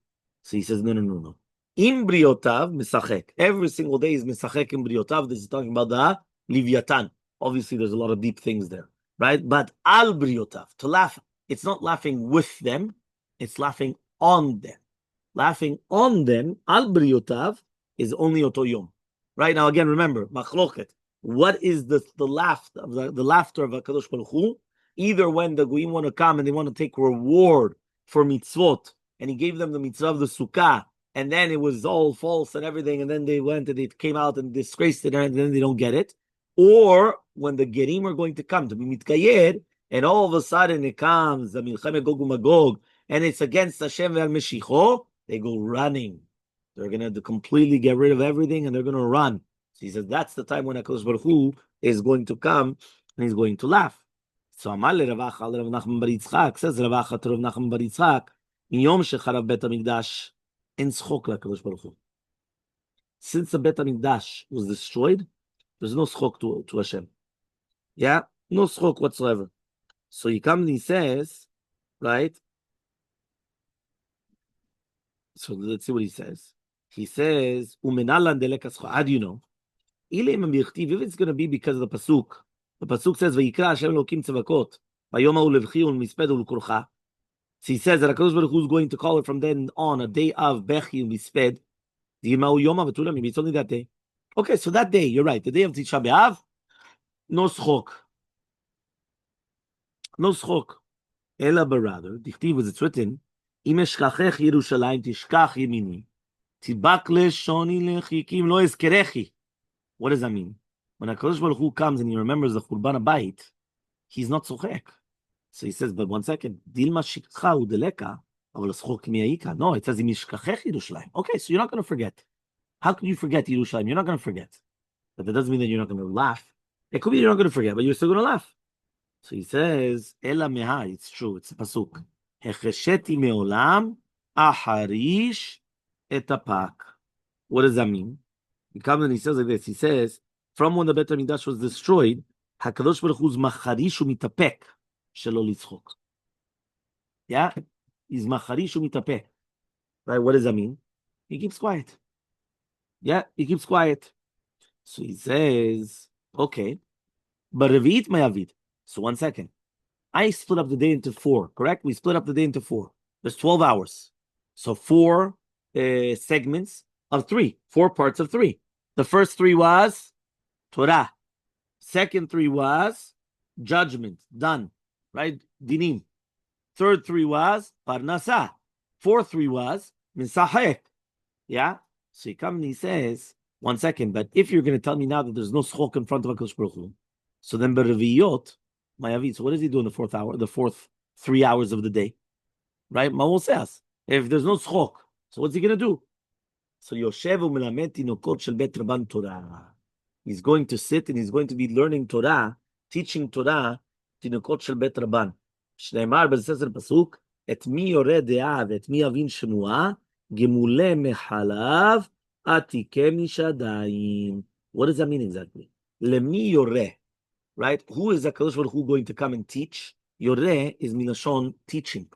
So he says, no. Im briotav misachek. Every single day is misachek im briotav. This is talking about the livyatan. Obviously, there's a lot of deep things there, right? But al briotav, to laugh, it's not laughing with them, it's laughing on them. Laughing on them, al briotav, is only oto yom. Right now, again, remember, machloket. What is the laughter of the laughter of HaKadosh Baruch Hu? Either when the goyim want to come and they want to take reward for mitzvot, and he gave them the mitzvah of the sukkah, and then it was all false and everything, and then they went and they came out and disgraced it, and then they don't get it. Or when the gerim are going to come to be mitkayer, and all of a sudden it comes the milchem Gog uMagog, and it's against Hashem ve'al Meshicho, they go running. They're going to completely get rid of everything and they're going to run. So he says that's the time when HaKadosh Baruch Hu is going to come and he's going to laugh. So Elmaleh Rav Nachman bar Yitzchak, says Rav Nachman bar Yitzchak, Yom shecharav Bet HaMikdash, en schok LaKadosh Baruch Hu. Since the Bet HaMikdash was destroyed, there's no schok to Hashem. Yeah, no schok whatsoever. So he comes and he says, right? So let's see what he says. He says, how do you know? If it's going to be because of the pasuk says, "Vayikra Hashem Elokim tzavakot, vayom ha'u levchi u'misped u'l'kurcha." So he says that HaKadosh Baruch Hu is going to call it from then on a day of bechi u'misped. Maybe it's only that day. Okay, so that day, you're right. The day of Tisha B'Av, no schok. No schok. Ela b'rather, dichtiv was it's written, Im eshkachech Yerushalayim tishkach yemini. Tibak leshoni lechikim lo eskerechi. What does that mean? When HaKadosh Baruch Hu comes and he remembers the Churban Abayit, he's not sochek. So he says, but 1 second, Dilma shikcha udeleka, aval schok miyaika. No, it says Im eshkachech Yerushalayim. Okay, so you're not going to forget. How can you forget Yerushalayim? You're not going to forget. But that doesn't mean that you're not going to laugh. It could be you're not going to forget, but you're still going to laugh. So he says, Ela meha, it's true, it's a pasuk. Hechesheti meolam aharish etapak. What does that mean? He comes and he says like this. He says, from when the Beit HaMikdash was destroyed, HaKadosh Baruch Hu's macharish umitapek shelo litzchok. Yeah? He's macharish umitapek. Right? What does that mean? He keeps quiet. Yeah? He keeps quiet. So he says, okay, but Revi'it Mayavid. So 1 second. I split up the day into 4, correct? We split up the day into 4. There's 12 hours. So 4 segments of 3, 4 parts of 3. The first 3 was Torah. Second 3 was judgment, done, right? Dinim. Third 3 was Parnasa. Fourth 3 was Misahek. Yeah? So he comes and he says, 1 second, but if you're going to tell me now that there's no schok in front of HaKadosh Baruch Hu, so then Bereviyot, Mayavid, so what does he do in the 4th hour, the 4th 3 hours of the day? Right? Maul says, if there's no schok, so what's he going to do? So Yoshev u'melamed tinokot shel bet Rabban Torah. He's going to sit and he's going to be learning Torah, teaching Torah, tinokot shel bet Rabban. Shneimar b'seser pasuk, et mi yoreh de'ah et mi yavin shemua, gemule mechalav atike mishadayim. What does that mean exactly? Lemi yoreh, right? Who is HaKadosh Baruch Hu going to come and teach? Yoreh is minashon, teaching,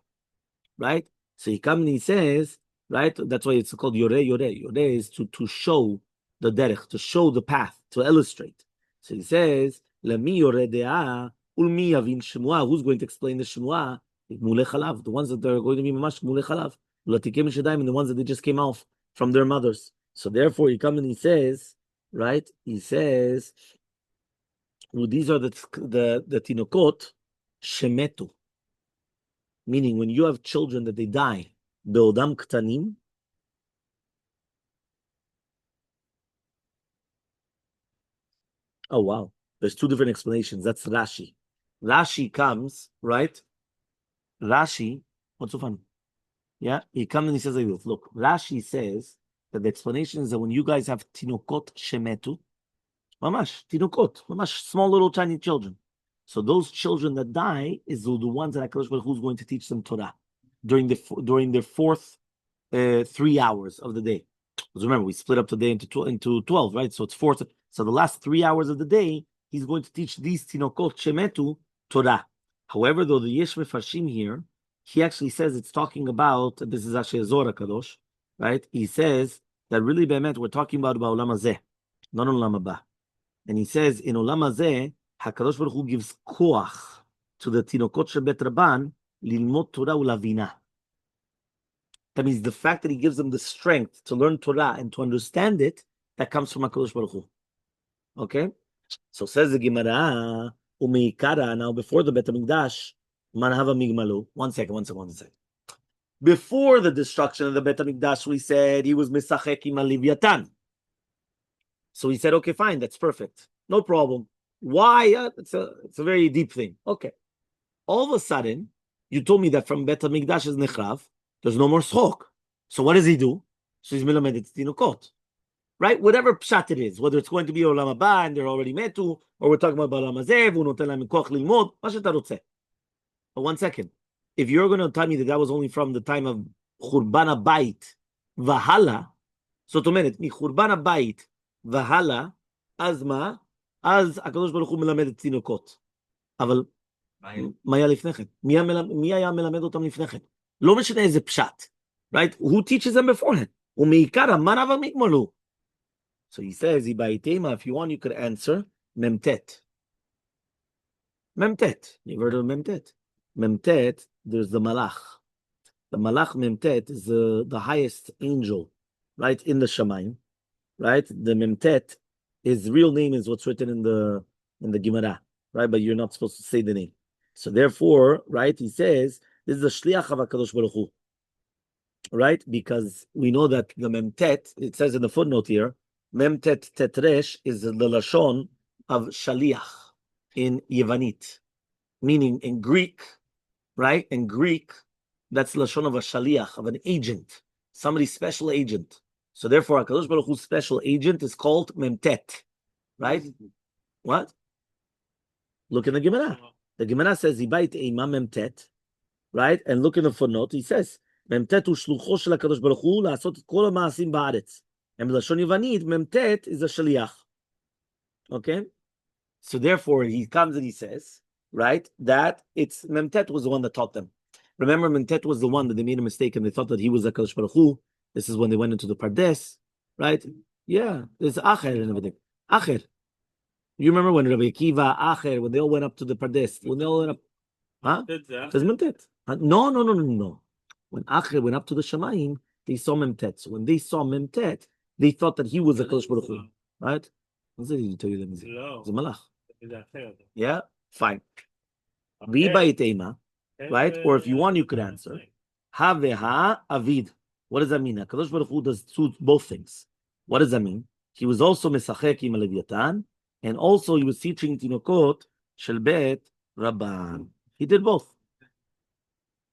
right? So he comes and he says, right? That's why it's called yoreh, yoreh. Yoreh is to show the derech, to show the path, to illustrate. So he says, lemi yoreh de'ah, ulmi yavin shemua. Who's going to explain the shemua? Mulei chalav, the ones that are going to be mamash mulei chalav. L'atikim mishadayim, and the ones that they just came off from their mothers. So therefore, he comes and he says, right? He says, well, these are the tinokot shemetu, meaning when you have children that they die, be'odam ktanim. Oh wow, there's 2 different explanations. That's Rashi. Rashi comes, right? Rashi, what's so funny? Yeah, he comes and he says like this. Look, Rashi says that the explanation is that when you guys have tinokot shemetu, mamash, tinokot, mamash, small little tiny children. So those children that die is the ones that HaKadosh Baruch Hu is going to teach them Torah during their 4th 3 hours of the day. Because remember, we split up the day into 12, right? So it's 4. So the last 3 hours of the day, he's going to teach these tinokot shemetu Torah. However, though the Yesh Mefarshim here, he actually says it's talking about, this is actually a Zohar Kadosh, right? He says that really, be'emet, we're talking about Olam Hazeh, not Olam Haba. And he says, in Olam Hazeh, HaKadosh Baruch Hu gives koach to the tinokot shel bet Rabban, lilmod Torah ulavina. That means the fact that he gives them the strength to learn Torah and to understand it, that comes from HaKadosh Baruch Hu. Okay? So says the Gemara, umeikara, now before the Bet HaMikdash, manhava migmalu. 1 second. Before the destruction of the Bet HaMikdash, we said he was misachek im alivyatan. So he said, okay, fine, that's perfect. No problem. Why? It's a very deep thing. Okay. All of a sudden, you told me that from Bet HaMikdash is nechrav, there's no more schok. So what does he do? So he's milamed et tinokot. Right? Whatever pshat it is, whether it's going to be Olam Haba and they're already metu, or we're talking about Olam Hazeh, v'hu noten lahem koach lilmod, ma she'ta rotzeh. But 1 second. If you're going to tell me that that was only from the time of Churban HaBayit v'hala, so to mean mi Churban HaBayit v'hala, אז מה? אז הקדוש ברוך הוא מלמד את תינוקות. אבל מה היה לפני כן? מי היה מלמד אותם לפני כן? לא משנה איזה פשט. Right? Who teaches them beforehand? ומעיקר המן אבל מגמלו. So he says, if you want, you could answer Memtet. Memtet. You've heard of Memtet? Memtet, there's the Malach. The Malach Memtet is the highest angel, right, in the Shamayim. Right? The Memtet, his real name is what's written in the Gemara, right? But you're not supposed to say the name. So therefore, right, he says, this is the Shliach of HaKadosh Baruch Hu. Right? Because we know that the Memtet, it says in the footnote here, Memtet Tetresh is the Lashon of Shaliach in Yevanit. Meaning in Greek, right? In Greek, that's Lashon of a Shaliach, of an agent, somebody special agent. So therefore, HaKadosh Baruch Hu's special agent is called Memtet, right? What? Look in the Gemara. The Gemara says, Ibait Eima Memtet, right? And look in the footnote, he says, Memtet hu shlucho shel HaKadosh Baruch Hu la'asot et kol ha'ma'asim ba'aretz. And b'lashon Yavanit, Memtet is a shaliach. Okay? So therefore, he comes and he says, right, that it's Memtet was the one that taught them. Remember, Memtet was the one that they made a mistake and they thought that he was HaKadosh Baruch Hu. This is when they went into the Pardes, right? Yeah, there's Acher and everything. Acher. You remember when Rabbi Akiva, Acher, when they all went up to the Pardes, when they all went up, huh? There's Memtet. No. When Acher went up to the Shamayim, they saw Memtet. So when they saw Memtet, they thought that he was HaKadosh Baruch Hu, right? What did he tell you? It's a malach. Yeah, fine. Right? Or if you want, you could answer. Haveha avid. What does that mean? HaKadosh Baruch Hu does both things. What does that mean? He was also mesachek im leviatan, and also he was teaching tinokot shel bet rabban. He did both.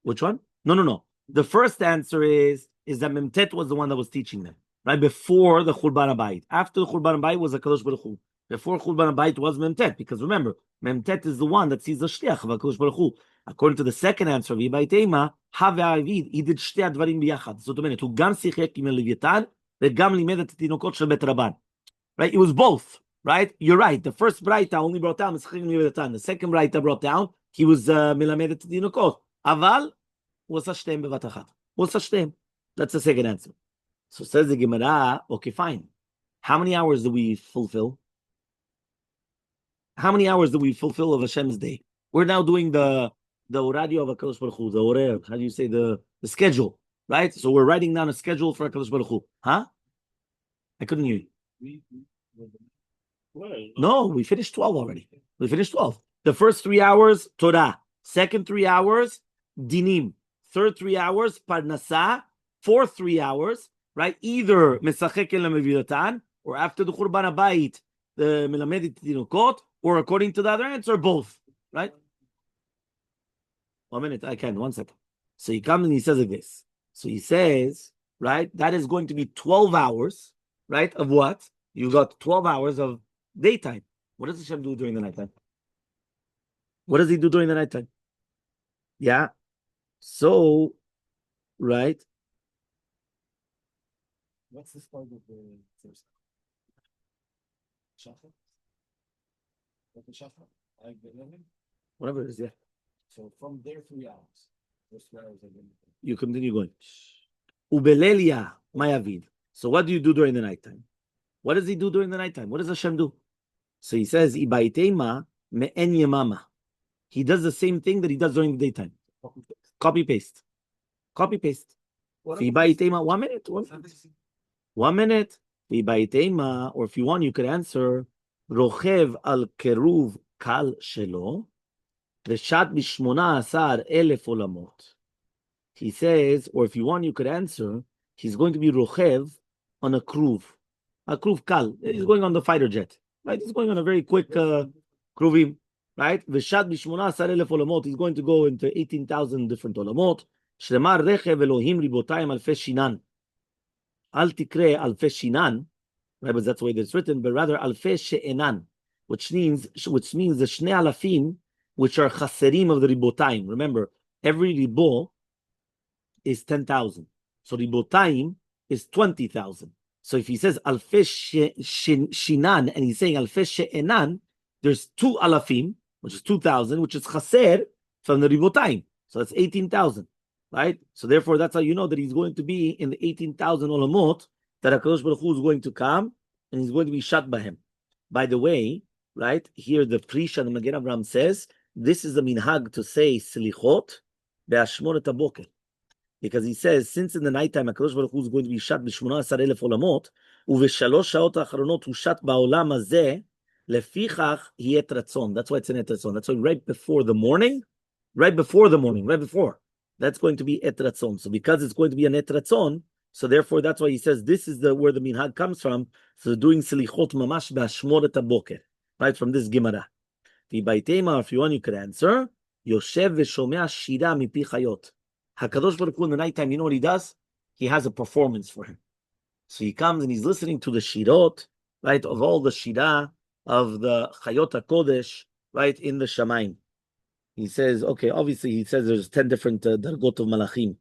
Which one? No. The first answer is that Memtet was the one that was teaching them. Right before the Churban Habayit. After the Churban Habayit was HaKadosh Baruch Hu. Before Churban Habayit was Memtet, because remember, Memtet is the one that sees the shliach of HaKadosh Baruch Hu. According to the second answer of Yibayit Ema, Have Avid, he did shtei advarim biyachad. זאת אומרת, הוא גם שיחק עם הלוויתן, וגם לימד את התינוקות של בית רבן. Right? It was both. Right? You're right. The first Braita only brought down משחק עם הלוויתן. The second Braita brought down, he was מלמד את התינוקות. אבל, הוא עשה שתיהם בבת אחת. הוא עשה שתיהם. That's the second answer. So says the Gemara, okay, fine. How many hours do we fulfill? How many hours do we fulfill of Hashem's day? We're now doing the radio of HaKadosh Baruch Hu, the Orer, how do you say, the schedule, right? So we're writing down a schedule for HaKadosh Baruch Hu. Huh? I couldn't hear you. No, we finished 12 already. We finished 12. The first 3 hours, Torah. Second 3 hours, Dinim. Third 3 hours, Parnasah. Fourth 3 hours, right? Either Masechet Lemevidatan, or after the Churban Habayit, the Melamed Tinokot, or according to the other answer, both, right? 1 minute, I can, 1 second. So he comes and he says like this. So he says, right, that is going to be 12 hours, right, of what? You got 12 hours of daytime. What does Hashem do during the nighttime? What does he do during the nighttime? Yeah. So, right. What's this part of the first? Shafar? What the Shafar? Whatever it is, yeah. So from there, 3 hours. Those 3 hours again. You continue going. Ubelelia mayavid. So what do you do during the nighttime? What does he do during the nighttime? What does Hashem do? So he says, Ibaitema me'en yemama. He does the same thing that he does during the daytime. Copy paste. Copy paste. Ibaitema, 1 minute. 1 minute. Ibaitema, or if you want, you could answer Rochev al keruv kal shelo. Reshat ב-18,000 olamot. He says, or if you want, you could answer, he's going to be rochev on a kruv kal. He's going on the fighter jet, right? He's going on a very quick kruvim, right? Reshat ב-18,000 olamot. He's going to go into 18,000 different olamot. Shlemar rechev Elohim ribotayim alfei shinan. Al tikre alfei shinan, right? But that's the way it's written. But rather alfei she'enan, which means the shnei alafim, which are chaserim of the ribotaim. Remember, every ribo is 10,000. So ribotaim is 20,000. So if he says alfei shinan and he's saying alfei she'enan, there's 2 alafim, which is 2,000, which is chaser from the ribotaim. So that's 18,000, right? So therefore, that's how you know that he's going to be in the 18,000 olamot that HaKadosh Baruch Hu is going to come and he's going to be shot by him. By the way, right here, the Prisha, the Magen Avraham says, this is the minhag to say slichot be'ashmoret haboker, because he says since in the nighttime HaKadosh Baruch Hu is going to be shot ב-18,000 olamot ובשלוש שעות האחרונות הוא שט בעולם הזה לפיכך יהיה את רצון. That's why it's an et ratzon. That's why right before, that's going to be et ratzon. So because it's going to be an et ratzon, so therefore that's why he says this is where the minhag comes from. So doing slichot mamash be'ashmoret haboker, right from this Gemara. Ibaitema, if you want, you could answer. Yoshev v'shomea shira mipi chayot. HaKadosh Baruch Hu in the nighttime, you know what he does? He has a performance for him. So he comes and he's listening to the shirot, right, of all the shira of the Chayot HaKodesh, right, in the Shamayim. He says, okay, obviously he says there's 10 different dargot of malachim,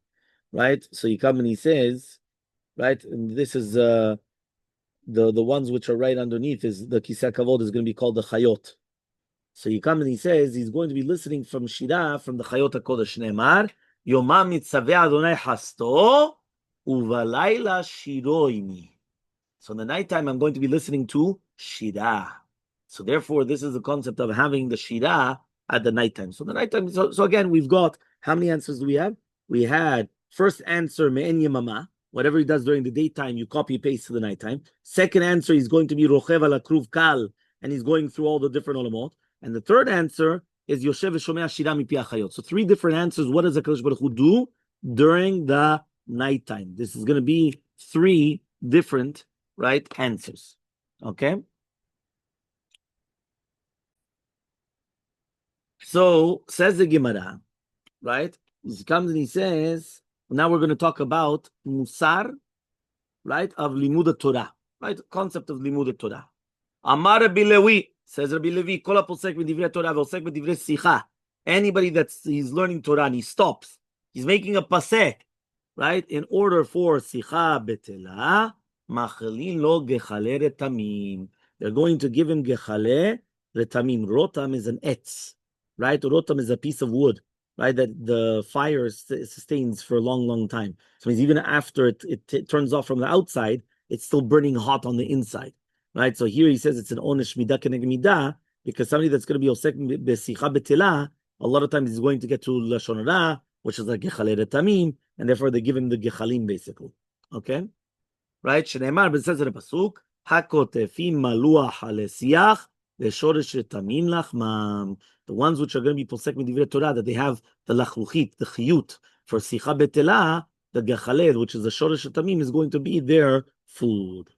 right? So he comes and he says, right, and this is the ones which are right underneath is the Kisei Kavod is going to be called the Chayot. So he comes and he says he's going to be listening from shira from the Chayot HaKodesh. Ne'emar, Yomam mitzaveh Adonai hasto, uvalayla shiro imi. So in the nighttime, I'm going to be listening to Shira. So therefore, this is the concept of having the Shira at the nighttime. So the nighttime, so again, we've got, how many answers do we have? We had first answer, Me'en Yemama. Whatever he does during the daytime, you copy paste to the nighttime. Second answer is going to be Rochev ala Kruv Kal, and he's going through all the different olamot. And the third answer is Yoshev Shomea Shira mipi achayot. So three different answers. What does the Kadosh Baruch Hu do during the nighttime? This is going to be three different right answers. Okay. So says the Gemara, right? He comes and he says, now we're going to talk about Musar, right, of Limud Torah, right? Concept of Limud Torah. Amar Rabbi Levi, says Rabbi Levi, Kol haposek b'divrei Torah v'osek b'divrei sicha. Anybody he's learning Torah and he stops, he's making a pasek, right? In order for sicha betela, machelin lo gechale retamim. They're going to give him gechale retamim. Rotam is an etz, right? Rotam is a piece of wood, right? That the fire sustains for a long, long time. So means even after it turns off from the outside, it's still burning hot on the inside, right? So here he says it's an onesh midah keneg midah, because somebody that's going to be osek besicha betela, a lot of times he's going to get to lashon hara, which is like gechale retamim, and therefore they give him the gechalim basically. Okay, right? Shneimar, but it says in the pasuk, hakotefim maluach halesiach leshoresh retamim lachmam. The ones which are going to be posek midivrei Torah, that they have the lachluchit, the chiyut for sicha betela, the gechalel, which is the shoresh retamim, is going to be their food.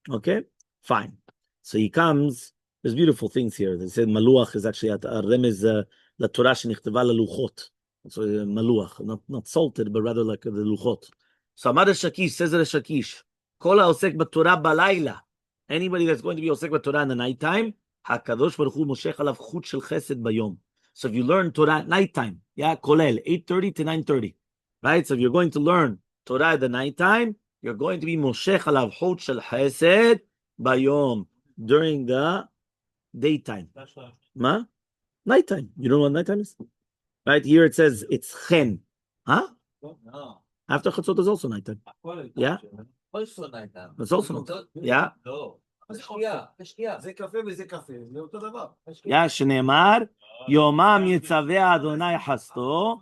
Okay, fine. So he comes. There's beautiful things here. They said maluach is actually a remez la Torah shenichteva laluchot. So maluach, not salted, but rather like the luchot. So Amar Shakish says that Shakish, Kol haosek b'Torah balayla. Anybody that's going to be osek b'Torah in the nighttime, Hakadosh Baruch Hu moshech alav chut shel chesed bayom. So if you learn Torah at nighttime, yeah, kolel 8:30 to 9:30, right? So if you're going to learn Torah at the nighttime, you're going to be moshech alav chut shel chesed bayom during the daytime. Ma? Nighttime. You don't know what nighttime is? Right here it says it's chen. Huh? No. After Chatzot is also nighttime. Yeah? Also nighttime. It's also nighttime. Yeah? No. Yeah, שנאמר, יומם יצווה אדוני חסדו,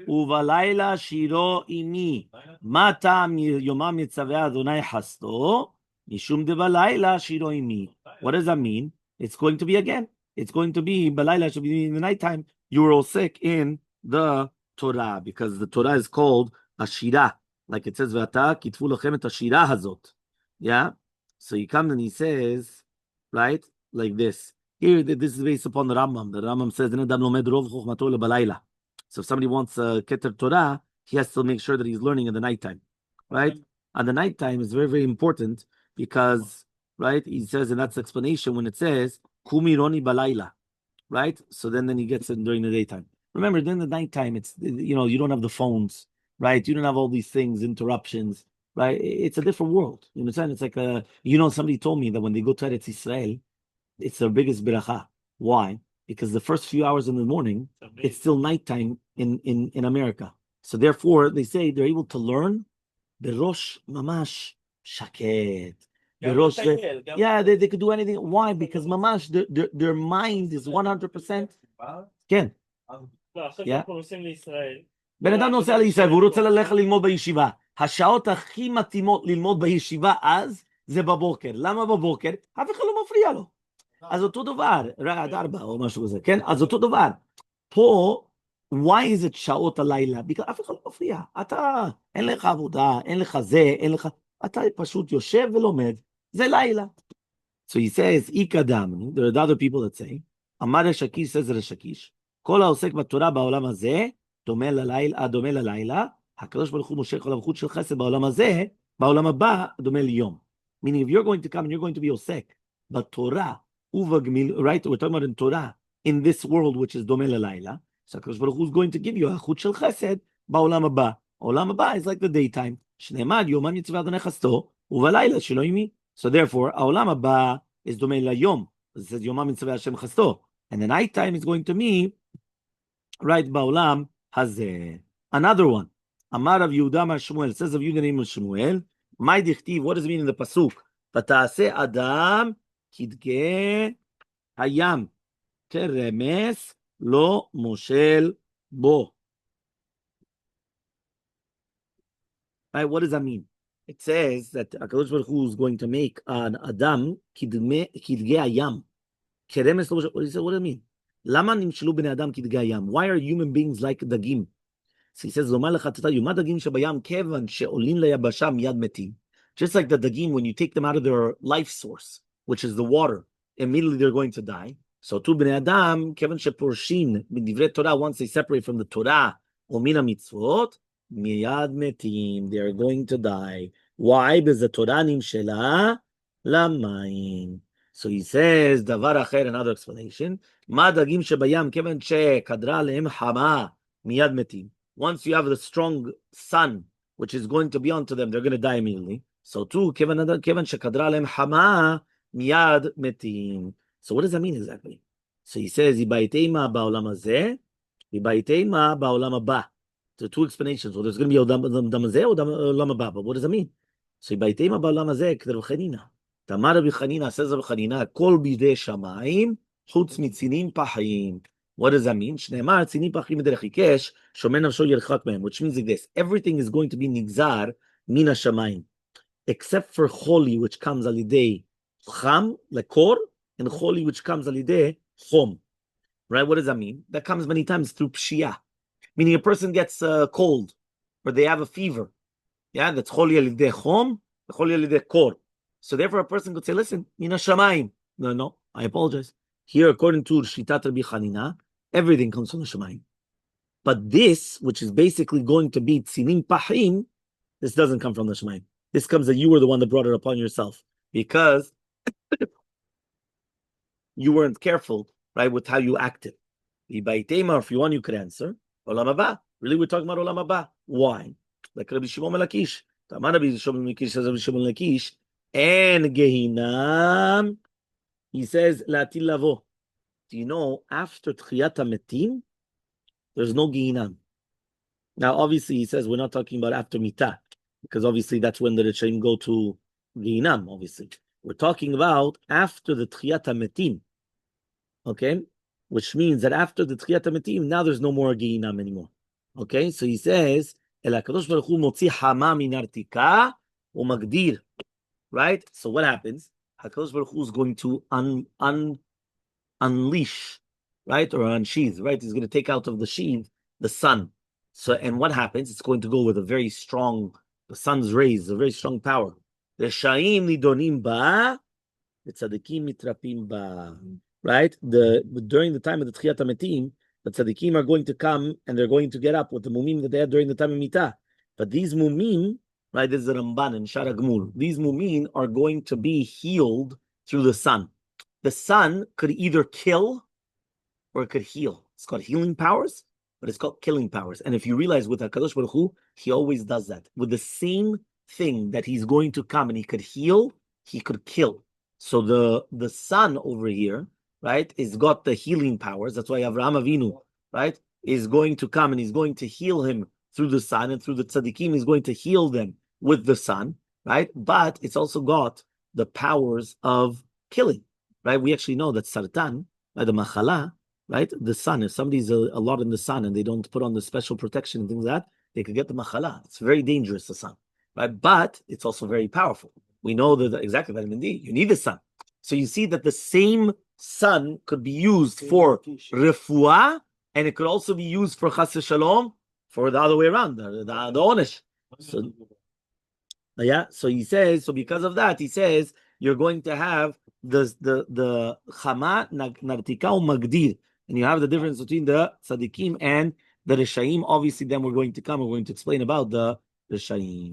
ובלילה שירו עמי. מה טעם יומם יצווה אדוני חסדו? משום דבלילה שירו עמי. What does that mean? It's going to be again. It's going to be, Balayla should be in the nighttime. You were all sick in the Torah, because the Torah is called Ashira. Like it says, V'ata kitvu lachem et Ashira hazot. Yeah? So he comes and he says, right, like this. Here, this is based upon the Rambam. The Rambam says, so if somebody wants a Keter Torah, he has to make sure that he's learning in the nighttime. Right? And the nighttime is very, very important because, right, he says, and that's the explanation when it says, Kumironi balayla, right? So then he gets it during the daytime. Remember, during the nighttime, it's, you don't have the phones, right? You don't have all these things, interruptions, right? It's a different world. You understand? It's like somebody told me that when they go to Eretz Israel, it's their biggest beracha. Why? Because the first few hours in the morning, it's still nighttime in America. So therefore, they say they're able to learn berosh mamash shaket. Yeah, they could do anything. Why? Because mamash, their mind is 100%. כן. בן אדם נוסע לישראל והוא רוצה ללכת ללמוד בישיבה. השעות הכי מתאימות ללמוד בישיבה אז זה בבוקר. למה בבוקר? אף אחד לא מפריע לו. אז אותו דבר, עד 4 או משהו כזה, כן? אז אותו דבר. פה, why is it שעות הלילה? בגלל אף אחד לא מפריע. אתה, אין לך עבודה, אין לך זה, אין לך... אתה פשוט יושב ולומד. זה לילה. So he says, איקדם, there are other people that say, אמר השקיש, says השקיש, כל העוסק בתורה בעולם הזה, דומה ללילה, הקדוש ברוך הוא מושך עליו חוט של חסד בעולם הזה, בעולם הבא, דומה ליום. Meaning, if you're going to come and you're going to be osek, but Torah, right? We're talking about in Torah, in this world, which is דומה ללילה. So HaKadosh Baruch Hu is going to give you a חוט של חסד בעולם הבא. העולם הבא is like the daytime. שנאמר, יומם יצווה אדוני חסדו, ובלילה שלא עמי. So therefore, העולם הבא is דומה ליום. It says, יומם יצווה השם חסדו. And the nighttime is going to be, right, בעולם הזה. Another one. Amar of Yehuda Mar Shmuel, says of Yehuda name of Shmuel, my dichtiv, what does it mean in the pasuk? Vata'aseh Adam kidge hayam keremes lo moshel bo. Right, what does that mean? It says that HaKadosh Baruch Hu is going to make an Adam kidge hayam keremes lo moshel. What does it mean? Lama nimshelu bnei Adam kidge hayam. Why are human beings like dagim? So he says, just like the dagim, when you take them out of their life source, which is the water, immediately they're going to die. So too bnei Adam, kevan sheporshin, midivre Torah, once they separate from the Torah, or mina mitzvot, miyad metim, they are going to die. Why? Because the Torah nimshela lamayim. So he says, davar acher, another explanation, ma dagim shebayam, kevan shekadra lehem hama, miyad metim. Once you have the strong sun, which is going to be onto them, they're going to die immediately. So too, kevan shekadra lehem hama miyad metim. So what does that mean exactly? So he says, Ibaiteima ba'olam hazeh, Ibaiteima ba'olam haba. So two explanations. Well, there's going to be olam hazeh or olam haba. But what does that mean? So Ibaiteima ba'olam hazeh, k'der v'chanina. Tamar Rabbi Chanina says Rabbi Chanina, kol bidei shamayim, chutz mitzinim pachim. What does that mean? Which means like this. Everything is going to be nigzar mina shamayim, except for choli, which comes alidei cham, lekor, and choli, which comes alidei chom. Right? What does that mean? That comes many times through pshia, meaning a person gets cold, or they have a fever. Yeah, that's choli alidei chom, choli alidei kor. So therefore a person could say, listen, mina shamayim. No, I apologize. Here, according to Shitat Rabbi Chanina, everything comes from the Shemayim. But this, which is basically going to be Tzinim Pahim, this doesn't come from the Shemayim. This comes that you were the one that brought it upon yourself. Because you weren't careful, right, with how you acted. Ibaitema, if you want, you could answer. Olam haba. Really, we're talking about Olam haba. Why? Like Rabbi Shimon Lakish. Tamar Rabbi Shimon Lakish says Rabbi Shimon Lakish. And Gehinam, he says, La'atil lavo. Do you know, after Tchiyat HaMetim, there's no Gehinam. Now, obviously, he says we're not talking about after Mitah, because obviously that's when the Rishaim go to Gehinam, obviously. We're talking about after the Tchiyat HaMetim, okay? Which means that after the Tchiyat HaMetim, now there's no more Gehinam anymore. Okay? So he says, El HaKadosh Baruch Hu motzi hama min artika u'magdir. Right? So what happens? HaKadosh Baruch Hu is going to unleash, right, or unsheath, right? He's going to take out of the sheath the sun. So, and what happens? It's going to go with a very strong, the sun's rays, a very strong power. The shaim nidonim ba, the tzadikim mitrapim ba. Right? During the time of the Tchiyat HaMetim, the tzadikim are going to come and they're going to get up with the mumim that they had during the time of Mitah. But these mumim, right, this is the Ramban and Shara Gmul, these mumim are going to be healed through the sun. The sun could either kill or it could heal. It's called healing powers, but it's called killing powers. And if you realize with HaKadosh Baruch Hu, he always does that. With the same thing that he's going to come and he could heal, he could kill. So the sun over here, right, is got the healing powers. That's why Avraham Avinu, right, is going to come and he's going to heal him through the sun, and through the tzaddikim he's going to heal them with the sun, right? But it's also got the powers of killing. Right, we actually know that sartan, right, the machala, right, the sun. If somebody's a lot in the sun and they don't put on the special protection and things like that, they could get the machala. It's very dangerous, the sun, right? But it's also very powerful. We know that exactly vitamin D. You need the sun, so you see that the same sun could be used for refuah, and it could also be used for chas shalom, for the other way around, the onesh. So, yeah. So he says. So because of that, he says you're going to have the chama nartika magdir, and you have the difference between the tzaddikim and the reshaim. Obviously, then we're going to explain about the reshaim.